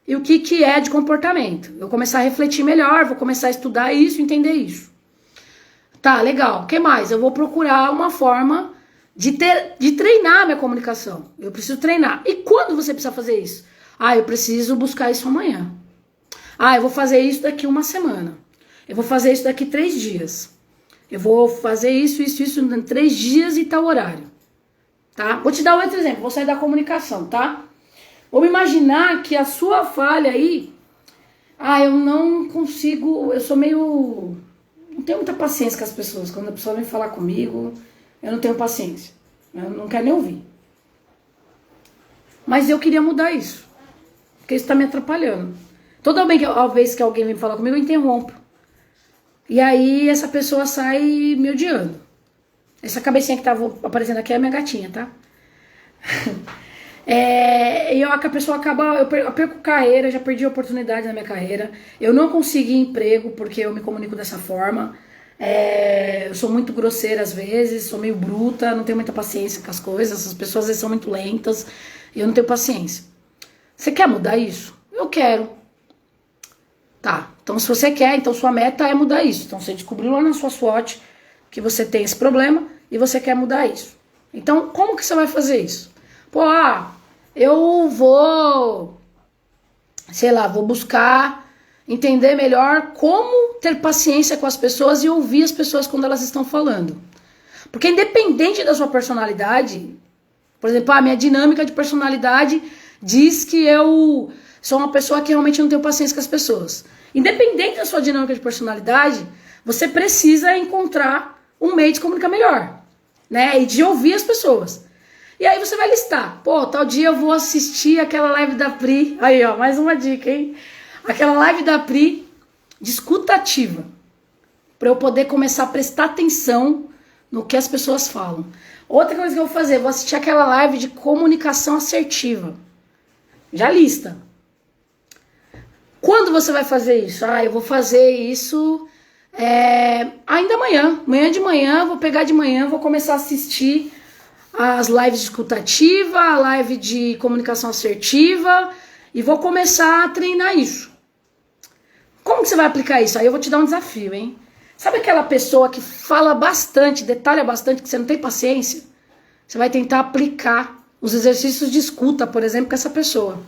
[SPEAKER 1] e o que é de comportamento. Eu vou começar a refletir melhor, vou começar a estudar isso, entender isso. Tá, legal. O que mais? Eu vou procurar uma forma de treinar a minha comunicação. Eu preciso treinar. E quando você precisa fazer isso? Ah, eu preciso buscar isso amanhã. Ah, eu vou fazer isso daqui 1 semana. Eu vou fazer isso daqui 3 dias. Eu vou fazer isso em 3 dias e tal horário. Tá? Vou te dar um outro exemplo, vou sair da comunicação, tá? Vamos imaginar que a sua falha aí, eu não consigo, eu sou meio, não tenho muita paciência com as pessoas, quando a pessoa vem falar comigo, eu não tenho paciência, eu não quero nem ouvir. Mas eu queria mudar isso, porque isso tá me atrapalhando. Toda vez que alguém vem falar comigo, eu interrompo. E aí essa pessoa sai me odiando. Essa cabecinha que tava aparecendo aqui é a minha gatinha, tá? A pessoa acaba, eu perco carreira, já perdi oportunidade na minha carreira. Eu não consegui emprego porque eu me comunico dessa forma. Eu sou muito grosseira às vezes, sou meio bruta, não tenho muita paciência com as coisas. As pessoas às vezes são muito lentas e eu não tenho paciência. Você quer mudar isso? Eu quero. Tá, então se você quer, então sua meta é mudar isso. Então você descobriu lá na sua SWOT que você tem esse problema e você quer mudar isso. Então como que você vai fazer isso? Pô, eu vou, sei lá, vou buscar entender melhor como ter paciência com as pessoas e ouvir as pessoas quando elas estão falando. Porque independente da sua personalidade, por exemplo, a minha dinâmica de personalidade diz que eu sou uma pessoa que realmente não tenho paciência com as pessoas. Independente da sua dinâmica de personalidade, você precisa encontrar um meio de se comunicar melhor, né? E de ouvir as pessoas. E aí você vai listar. Pô, tal dia eu vou assistir aquela live da Pri. Aí, ó, mais uma dica, hein? Aquela live da Pri de escuta ativa. Pra eu poder começar a prestar atenção no que as pessoas falam. Outra coisa que eu vou fazer, eu vou assistir aquela live de comunicação assertiva. Já lista. Quando você vai fazer isso? Eu vou fazer isso ainda amanhã. Amanhã de manhã, vou pegar de manhã, vou começar a assistir as lives de escutativa, a live de comunicação assertiva e vou começar a treinar isso. Como que você vai aplicar isso? Aí eu vou te dar um desafio, hein? Sabe aquela pessoa que fala bastante, detalha bastante, que você não tem paciência? Você vai tentar aplicar os exercícios de escuta, por exemplo, com essa pessoa.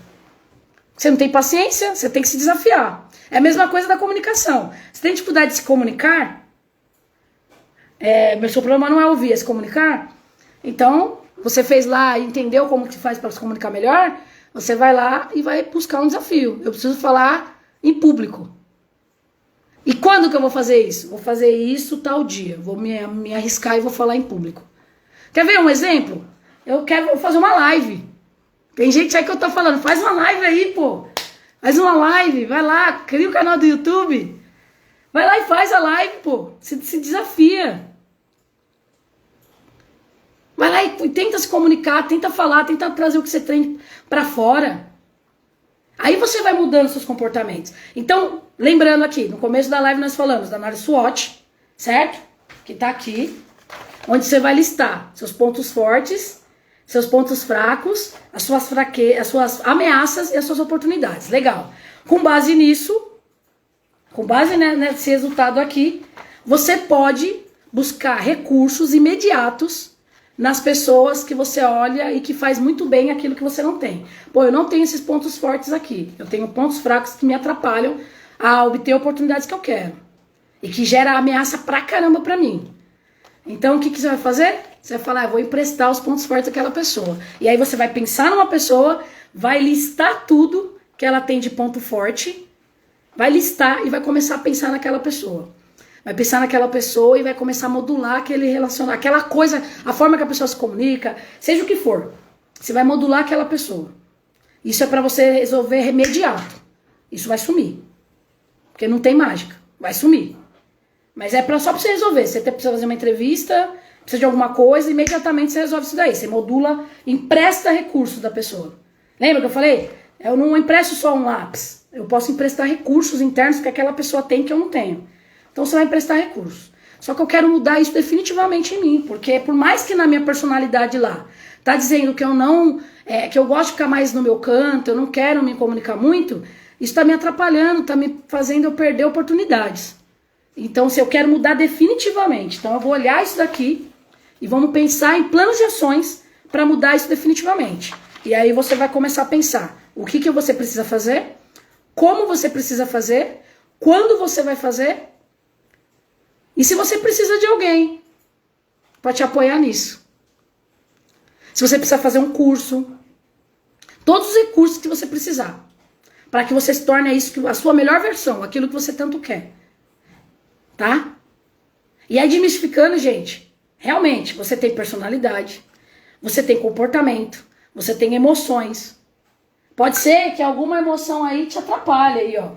[SPEAKER 1] Você não tem paciência, você tem que se desafiar. É a mesma coisa da comunicação. Você tem dificuldade de se comunicar? Meu problema não é ouvir, é se comunicar? Então, você fez lá, entendeu como que faz para se comunicar melhor? Você vai lá e vai buscar um desafio. Eu preciso falar em público. E quando que eu vou fazer isso? Vou fazer isso tal dia. Vou me arriscar e vou falar em público. Quer ver um exemplo? Eu quero fazer uma live. Tem gente aí que eu tô falando, faz uma live aí, pô. Faz uma live, vai lá, cria o canal do YouTube. Vai lá e faz a live, pô. Se desafia. Vai lá e tenta se comunicar, tenta falar, tenta trazer o que você tem pra fora. Aí você vai mudando seus comportamentos. Então, lembrando aqui, no começo da live nós falamos da análise SWOT, certo? Que tá aqui, onde você vai listar seus pontos fortes, seus pontos fracos, as suas ameaças e as suas oportunidades. Legal. Com base nisso, com base nesse resultado aqui, você pode buscar recursos imediatos nas pessoas que você olha e que faz muito bem aquilo que você não tem. Pô, eu não tenho esses pontos fortes aqui. Eu tenho pontos fracos que me atrapalham a obter oportunidades que eu quero. E que gera ameaça pra caramba pra mim. Então, o que você vai fazer? Você vai falar, eu vou emprestar os pontos fortes daquela pessoa. E aí você vai pensar numa pessoa, vai listar tudo que ela tem de ponto forte, vai listar e vai começar a pensar naquela pessoa. Vai pensar naquela pessoa e vai começar a modular aquele relacionamento, aquela coisa, a forma que a pessoa se comunica, seja o que for. Você vai modular aquela pessoa. Isso é pra você resolver imediato. Isso vai sumir. Porque não tem mágica. Vai sumir. Mas é só pra você resolver. Você precisa fazer uma entrevista, precisa de alguma coisa, imediatamente você resolve isso daí. Você modula, empresta recursos da pessoa. Lembra que eu falei? Eu não empresto só um lápis. Eu posso emprestar recursos internos que aquela pessoa tem que eu não tenho. Então você vai emprestar recursos. Só que eu quero mudar isso definitivamente em mim. Porque por mais que na minha personalidade lá tá dizendo que eu não... que eu gosto de ficar mais no meu canto, eu não quero me comunicar muito, isso tá me atrapalhando, tá me fazendo eu perder oportunidades. Então se eu quero mudar definitivamente, então eu vou olhar isso daqui e vamos pensar em planos de ações para mudar isso definitivamente. E aí você vai começar a pensar o que você precisa fazer, como você precisa fazer, quando você vai fazer. E se você precisa de alguém para te apoiar nisso. Se você precisa fazer um curso. Todos os recursos que você precisar. Para que você se torne isso, a sua melhor versão. Aquilo que você tanto quer. Tá? E aí, desmistificando, gente. Realmente, você tem personalidade. Você tem comportamento. Você tem emoções. Pode ser que alguma emoção aí te atrapalhe aí, ó.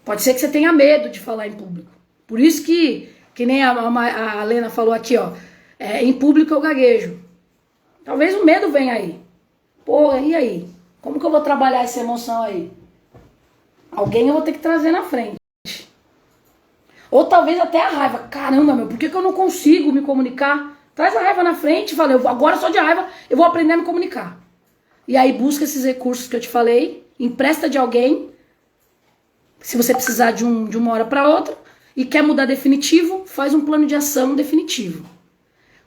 [SPEAKER 1] Pode ser que você tenha medo de falar em público. Por isso que nem a Lena falou aqui, ó. Em público eu gaguejo. Talvez o medo venha aí. Pô, e aí? Como que eu vou trabalhar essa emoção aí? Alguém eu vou ter que trazer na frente. Ou talvez até a raiva. Caramba, meu, por que eu não consigo me comunicar? Traz a raiva na frente e fala, agora só de raiva eu vou aprender a me comunicar. E aí busca esses recursos que eu te falei, empresta de alguém, se você precisar de uma hora para outra, e quer mudar definitivo, faz um plano de ação definitivo.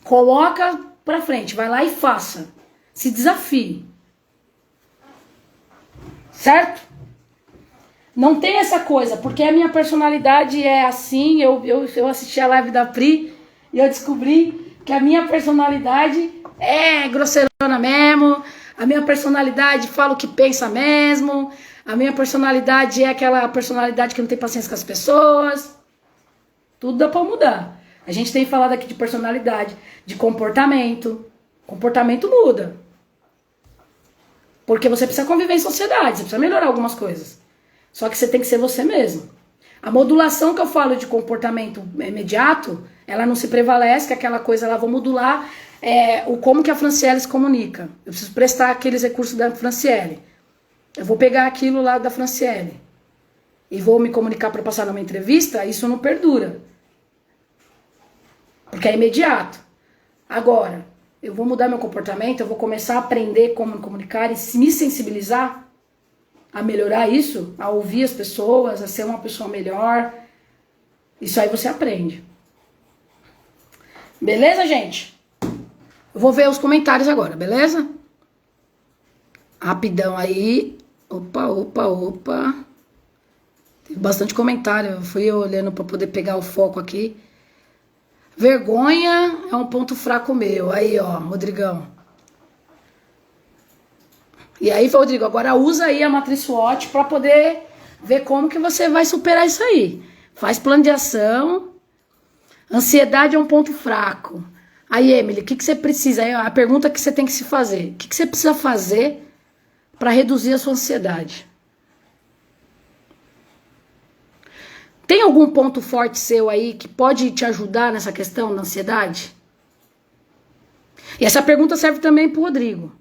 [SPEAKER 1] Coloca pra frente, vai lá e faça. Se desafie. Certo? Não tem essa coisa, porque a minha personalidade é assim, eu assisti a live da Pri e eu descobri que a minha personalidade é grosseirona mesmo, a minha personalidade fala o que pensa mesmo, a minha personalidade é aquela personalidade que não tem paciência com as pessoas. Tudo dá pra mudar. A gente tem falado aqui de personalidade, de comportamento. Comportamento muda. Porque você precisa conviver em sociedade, você precisa melhorar algumas coisas. Só que você tem que ser você mesmo. A modulação que eu falo de comportamento imediato, ela não se prevalece, que aquela coisa, ela vou modular como que a Franciele se comunica. Eu preciso prestar aqueles recursos da Franciele. Eu vou pegar aquilo lá da Franciele e vou me comunicar para passar numa entrevista, isso não perdura. Porque é imediato. Agora, eu vou mudar meu comportamento, eu vou começar a aprender como me comunicar e me sensibilizar a melhorar isso, a ouvir as pessoas, a ser uma pessoa melhor. Isso aí você aprende. Beleza, gente? Eu vou ver os comentários agora, beleza? Rapidão aí. Opa. Teve bastante comentário. Eu fui olhando para poder pegar o foco aqui. Vergonha é um ponto fraco meu. Aí, ó, Rodrigão. E aí, Rodrigo, agora usa aí a matriz SWOT para poder ver como que você vai superar isso aí. Faz plano de ação. Ansiedade é um ponto fraco. Aí, Emily, o que você precisa? Aí, a pergunta que você tem que se fazer. O que você precisa fazer para reduzir a sua ansiedade? Tem algum ponto forte seu aí que pode te ajudar nessa questão da ansiedade? E essa pergunta serve também para o Rodrigo.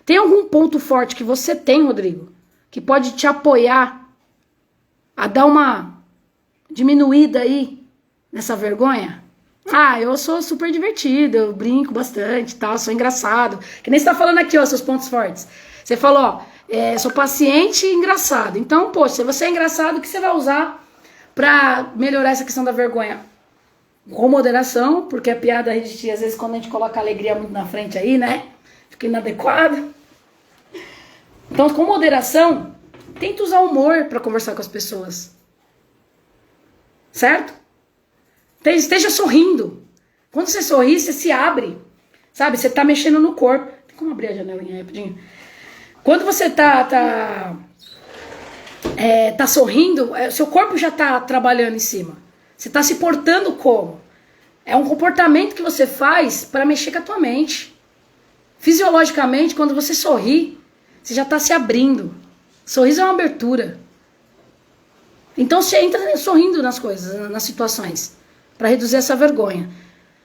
[SPEAKER 1] Tem algum ponto forte que você tem, Rodrigo, que pode te apoiar a dar uma diminuída aí nessa vergonha? Ah, eu sou super divertido, eu brinco bastante e tal, sou engraçado. Que nem você tá falando aqui, ó, seus pontos fortes. Você falou, ó, sou paciente e engraçado. Então, poxa, se você é engraçado, o que você vai usar pra melhorar essa questão da vergonha? Com moderação, porque a piada, às vezes, quando a gente coloca a alegria muito na frente aí, né? Fica inadequado. Então, com moderação, tenta usar humor para conversar com as pessoas. Certo? Esteja sorrindo. Quando você sorri, você se abre. Sabe? Você tá mexendo no corpo. Tem como abrir a janelinha aí, rapidinho? Quando você tá sorrindo, seu corpo já tá trabalhando em cima. Você tá se portando como? É um comportamento que você faz para mexer com a tua mente. Fisiologicamente, quando você sorri, você já está se abrindo. Sorriso é uma abertura. Então você entra sorrindo nas coisas, nas situações, para reduzir essa vergonha.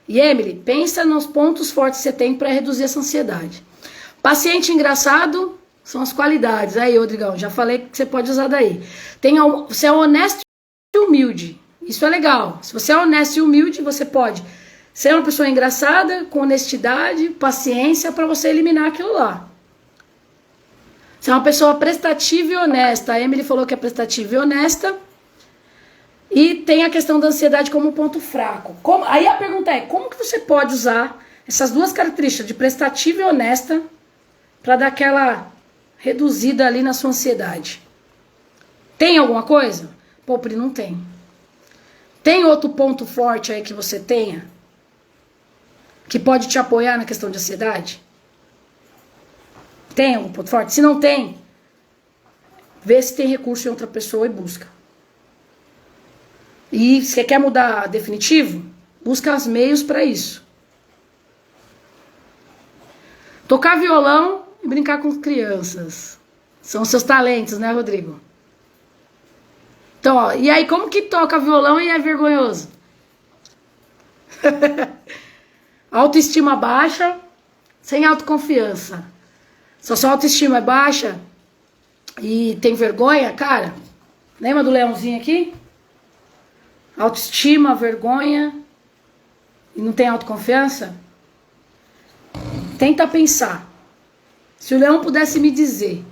[SPEAKER 1] E Emily, pensa nos pontos fortes que você tem para reduzir essa ansiedade. Paciente engraçado são as qualidades. Aí, Rodrigão, já falei que você pode usar daí. Você é honesto e humilde. Isso é legal. Se você é honesto e humilde, você pode ser uma pessoa engraçada, com honestidade, paciência, para você eliminar aquilo lá. Você é uma pessoa prestativa e honesta. A Emily falou que é prestativa e honesta. E tem a questão da ansiedade como ponto fraco. Aí a pergunta é, como que você pode usar essas duas características de prestativa e honesta para dar aquela reduzida ali na sua ansiedade? Tem alguma coisa? Pô, Pri, não tem. Tem outro ponto forte aí que você tenha? Que pode te apoiar na questão de ansiedade? Tem algum ponto forte? Se não tem, vê se tem recurso em outra pessoa e busca. E se você quer mudar definitivo, busca os meios para isso. Tocar violão e brincar com crianças. São seus talentos, né, Rodrigo? Então, ó, e aí como que toca violão e é vergonhoso? Autoestima baixa, sem autoconfiança. Se a sua autoestima é baixa e tem vergonha, cara, lembra do leãozinho aqui? Autoestima, vergonha e não tem autoconfiança? Tenta pensar. Se o leão pudesse me dizer,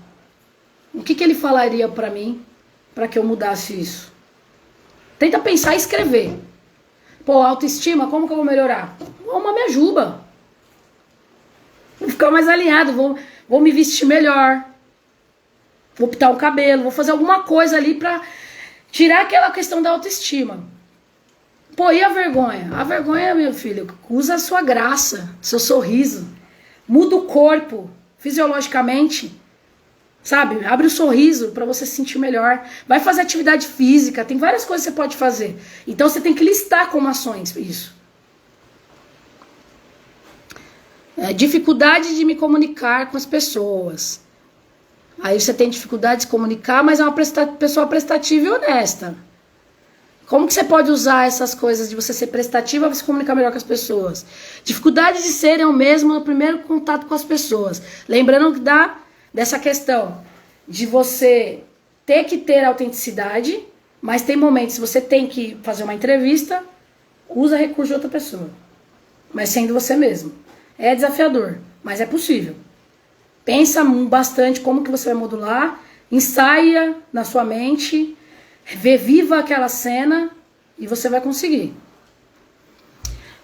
[SPEAKER 1] o que ele falaria pra mim para que eu mudasse isso? Tenta pensar e escrever. Pô, autoestima, como que eu vou melhorar? Vou uma mejuba. Vou ficar mais alinhado, vou me vestir melhor. Vou pintar o cabelo, vou fazer alguma coisa ali pra tirar aquela questão da autoestima. Pô, e a vergonha? A vergonha, meu filho, usa a sua graça, seu sorriso. Muda o corpo, fisiologicamente. Sabe? Abre o sorriso pra você se sentir melhor. Vai fazer atividade física, tem várias coisas que você pode fazer. Então você tem que listar como ações isso. Dificuldade de me comunicar com as pessoas. Aí você tem dificuldade de se comunicar, mas é uma pessoa prestativa e honesta. Como que você pode usar essas coisas de você ser prestativa para se comunicar melhor com as pessoas? Dificuldade de ser eu mesmo no primeiro contato com as pessoas. Lembrando que dessa questão de você ter que ter autenticidade, mas tem momentos que você tem que fazer uma entrevista, usa recurso de outra pessoa, mas sendo você mesmo. É desafiador, mas é possível. Pensa bastante como que você vai modular, ensaia na sua mente, viva aquela cena e você vai conseguir.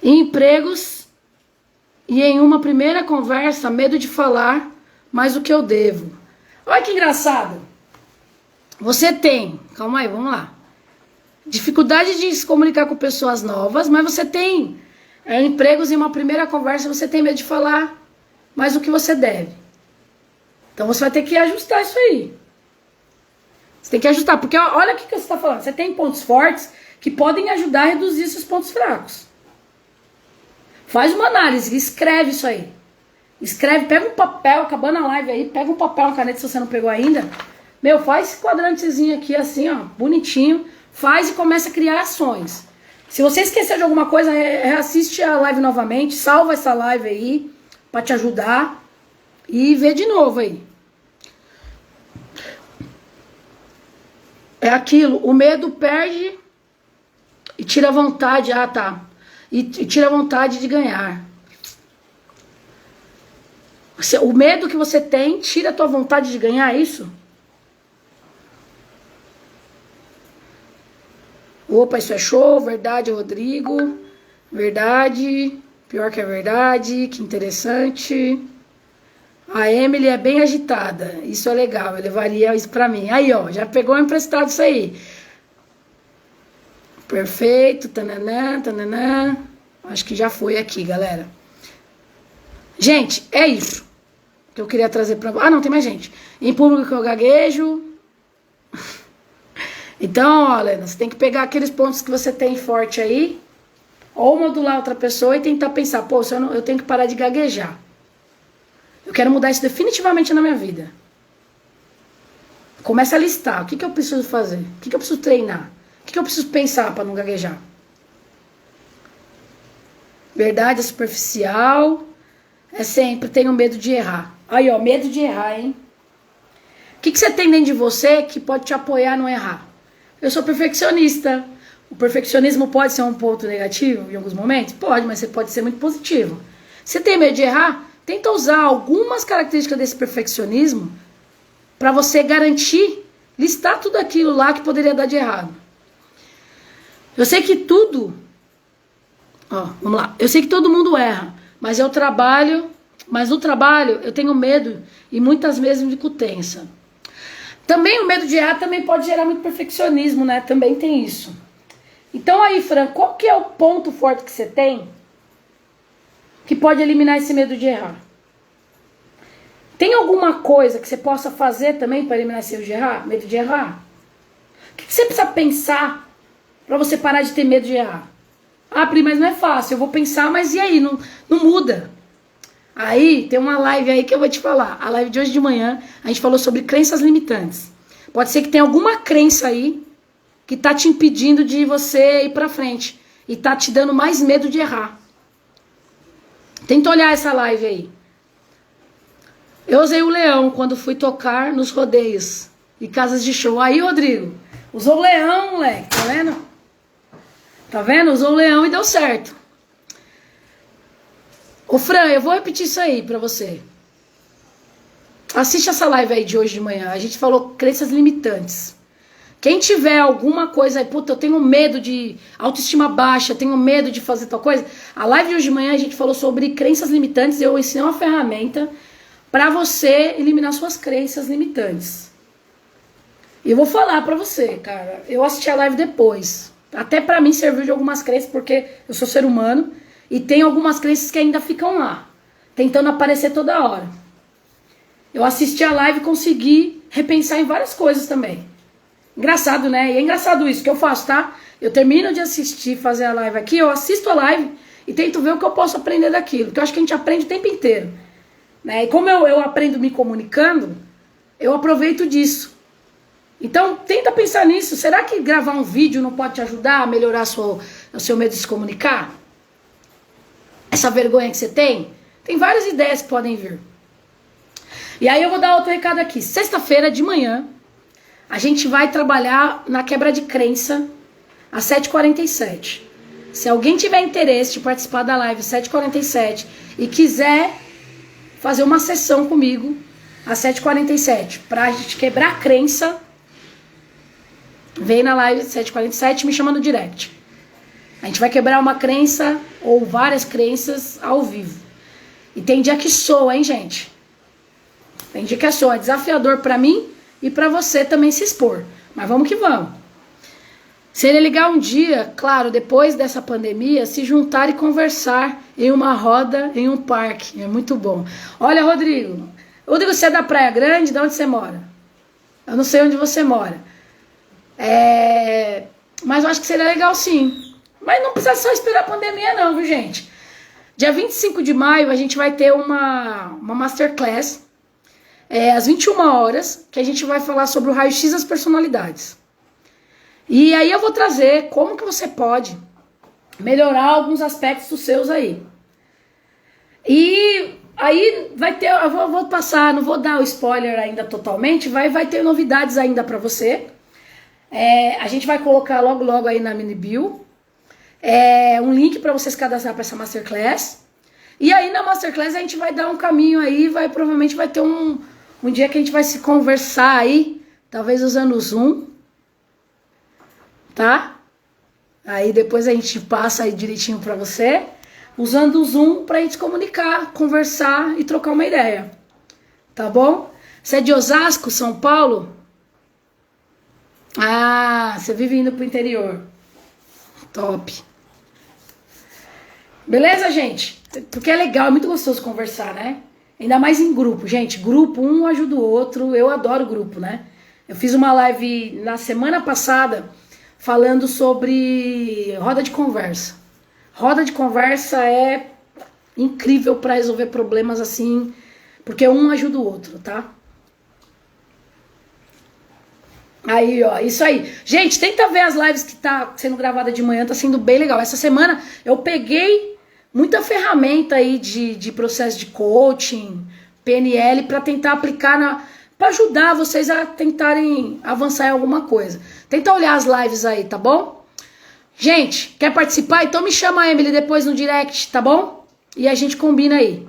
[SPEAKER 1] Em empregos e em uma primeira conversa, medo de falar mais do que eu devo. Olha que engraçado. Você tem, calma aí, vamos lá. Dificuldade de se comunicar com pessoas novas, mas você tem empregos em uma primeira conversa, você tem medo de falar mais do que você deve. Então você vai ter que ajustar isso aí. Você tem que ajustar, porque olha o que você está falando. Você tem pontos fortes que podem ajudar a reduzir esses pontos fracos. Faz uma análise, escreve isso aí. Escreve, pega um papel, acabando a live aí, pega um papel, uma caneta se você não pegou ainda. Meu, faz esse quadrantezinho aqui assim, ó, bonitinho. Faz e começa a criar ações. Se você esquecer de alguma coisa, reassiste a live novamente, salva essa live aí pra te ajudar e vê de novo aí. É aquilo, o medo perde e tira a vontade, e tira a vontade de ganhar. O medo que você tem tira a tua vontade de ganhar, é isso? Opa, isso é show, verdade, Rodrigo. Verdade, pior que é verdade, que interessante. A Emily é bem agitada, isso é legal, eu levaria isso pra mim. Aí, ó, já pegou emprestado isso aí. Perfeito, tananã, tananã. Acho que já foi aqui, galera. Gente, é isso que eu queria trazer pra... Ah, não, tem mais gente. Em público que eu gaguejo. Então, ó, Helena, você tem que pegar aqueles pontos que você tem forte aí, ou modular outra pessoa e tentar pensar, pô, eu tenho que parar de gaguejar. Eu quero mudar isso definitivamente na minha vida. Começa a listar, o que eu preciso fazer? O que eu preciso treinar? O que eu preciso pensar para não gaguejar? Verdade é superficial, é sempre, tenho medo de errar. Aí, ó, medo de errar, hein? O que você tem dentro de você que pode te apoiar a não errar? Eu sou perfeccionista. O perfeccionismo pode ser um ponto negativo em alguns momentos? Pode, mas você pode ser muito positivo. Você tem medo de errar? Tenta usar algumas características desse perfeccionismo para você garantir, listar tudo aquilo lá que poderia dar de errado. Eu sei que tudo... Ó, vamos lá. Eu sei que todo mundo erra, mas eu trabalho... Mas no trabalho eu tenho medo e muitas vezes me fico tensa. Também o medo de errar também pode gerar muito perfeccionismo, né? Também tem isso. Então aí, Fran, qual que é o ponto forte que você tem que pode eliminar esse medo de errar? Tem alguma coisa que você possa fazer também para eliminar esse medo de errar? O que você precisa pensar para você parar de ter medo de errar? Ah, Pri, mas não é fácil. Eu vou pensar, mas e aí? Não muda. Aí tem uma live aí que eu vou te falar. A live de hoje de manhã, a gente falou sobre crenças limitantes. Pode ser que tenha alguma crença aí que tá te impedindo de você ir pra frente e tá te dando mais medo de errar. Tenta olhar essa live aí. Eu usei o leão quando fui tocar nos rodeios e casas de show. Aí, Rodrigo, usou o leão, moleque, tá vendo? Tá vendo? Usou o leão e deu certo. Ô Fran, eu vou repetir isso aí pra você. Assiste essa live aí de hoje de manhã. A gente falou crenças limitantes. Quem tiver alguma coisa aí, puta, eu tenho medo de autoestima baixa, tenho medo de fazer tal coisa. A live de hoje de manhã a gente falou sobre crenças limitantes. Eu ensinei uma ferramenta pra você eliminar suas crenças limitantes. E eu vou falar pra você, cara. Eu assisti a live depois. Até pra mim serviu de algumas crenças, porque eu sou ser humano. E tem algumas crenças que ainda ficam lá, tentando aparecer toda hora. Eu assisti a live e consegui repensar em várias coisas também. Engraçado, né? E é engraçado isso que eu faço, tá? Eu termino de assistir, fazer a live aqui, eu assisto a live e tento ver o que eu posso aprender daquilo. Porque eu acho que a gente aprende o tempo inteiro, né? E como eu aprendo me comunicando, eu aproveito disso. Então, tenta pensar nisso. Será que gravar um vídeo não pode te ajudar a melhorar o seu medo de se comunicar? Essa vergonha que você tem? Tem várias ideias que podem vir. E aí eu vou dar outro recado aqui. Sexta-feira de manhã, a gente vai trabalhar na quebra de crença às 7h47. Se alguém tiver interesse de participar da live às 7h47 e quiser fazer uma sessão comigo às 7h47 pra gente quebrar a crença, vem na live às 7h47 e me chama no direct. A gente vai quebrar uma crença ou várias crenças ao vivo. E tem dia que soa, hein, gente? Tem dia que soa. É desafiador pra mim e pra você também se expor. Mas vamos que vamos. Seria legal um dia, claro, depois dessa pandemia, se juntar e conversar em uma roda, em um parque. É muito bom. Olha, Rodrigo. Rodrigo, você é da Praia Grande? De onde você mora? Eu não sei onde você mora. Mas eu acho que seria legal sim. Mas não precisa só esperar a pandemia não, viu, gente? Dia 25 de maio a gente vai ter uma masterclass às 21 horas, que a gente vai falar sobre o raio-x das personalidades. E aí eu vou trazer como que você pode melhorar alguns aspectos dos seus aí. E aí vai ter, eu vou passar, não vou dar o spoiler ainda totalmente, vai ter novidades ainda pra você. A gente vai colocar logo aí na mini bio um link para você se cadastrar para essa Masterclass. E aí na Masterclass a gente vai dar um caminho aí, provavelmente vai ter um dia que a gente vai se conversar aí, talvez usando o Zoom, tá? Aí depois a gente passa aí direitinho para você, usando o Zoom pra gente se comunicar, conversar e trocar uma ideia, tá bom? Você é de Osasco, São Paulo? Ah, você vive indo pro interior. Top. Beleza, gente? Porque é legal, é muito gostoso conversar, né? Ainda mais em grupo. Gente, grupo, um ajuda o outro. Eu adoro grupo, né? Eu fiz uma live na semana passada falando sobre roda de conversa. Roda de conversa é incrível pra resolver problemas assim, porque um ajuda o outro, tá? Aí, ó, isso aí. Gente, tenta ver as lives que tá sendo gravada de manhã, tá sendo bem legal. Essa semana eu peguei muita ferramenta aí de processo de coaching, PNL, pra tentar aplicar pra ajudar vocês a tentarem avançar em alguma coisa. Tenta olhar as lives aí, tá bom? Gente, quer participar? Então me chama, Emily, depois no direct, tá bom? E a gente combina aí.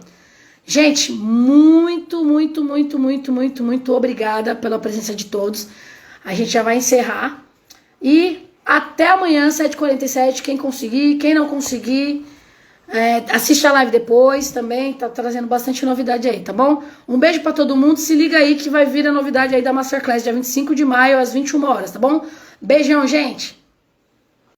[SPEAKER 1] Gente, muito obrigada pela presença de todos. A gente já vai encerrar. E até amanhã, 7h47. Quem conseguir, quem não conseguir, assiste a live depois também. Tá trazendo bastante novidade aí, tá bom? Um beijo pra todo mundo. Se liga aí que vai vir a novidade aí da Masterclass, dia 25 de maio, às 21 horas, tá bom? Beijão, gente!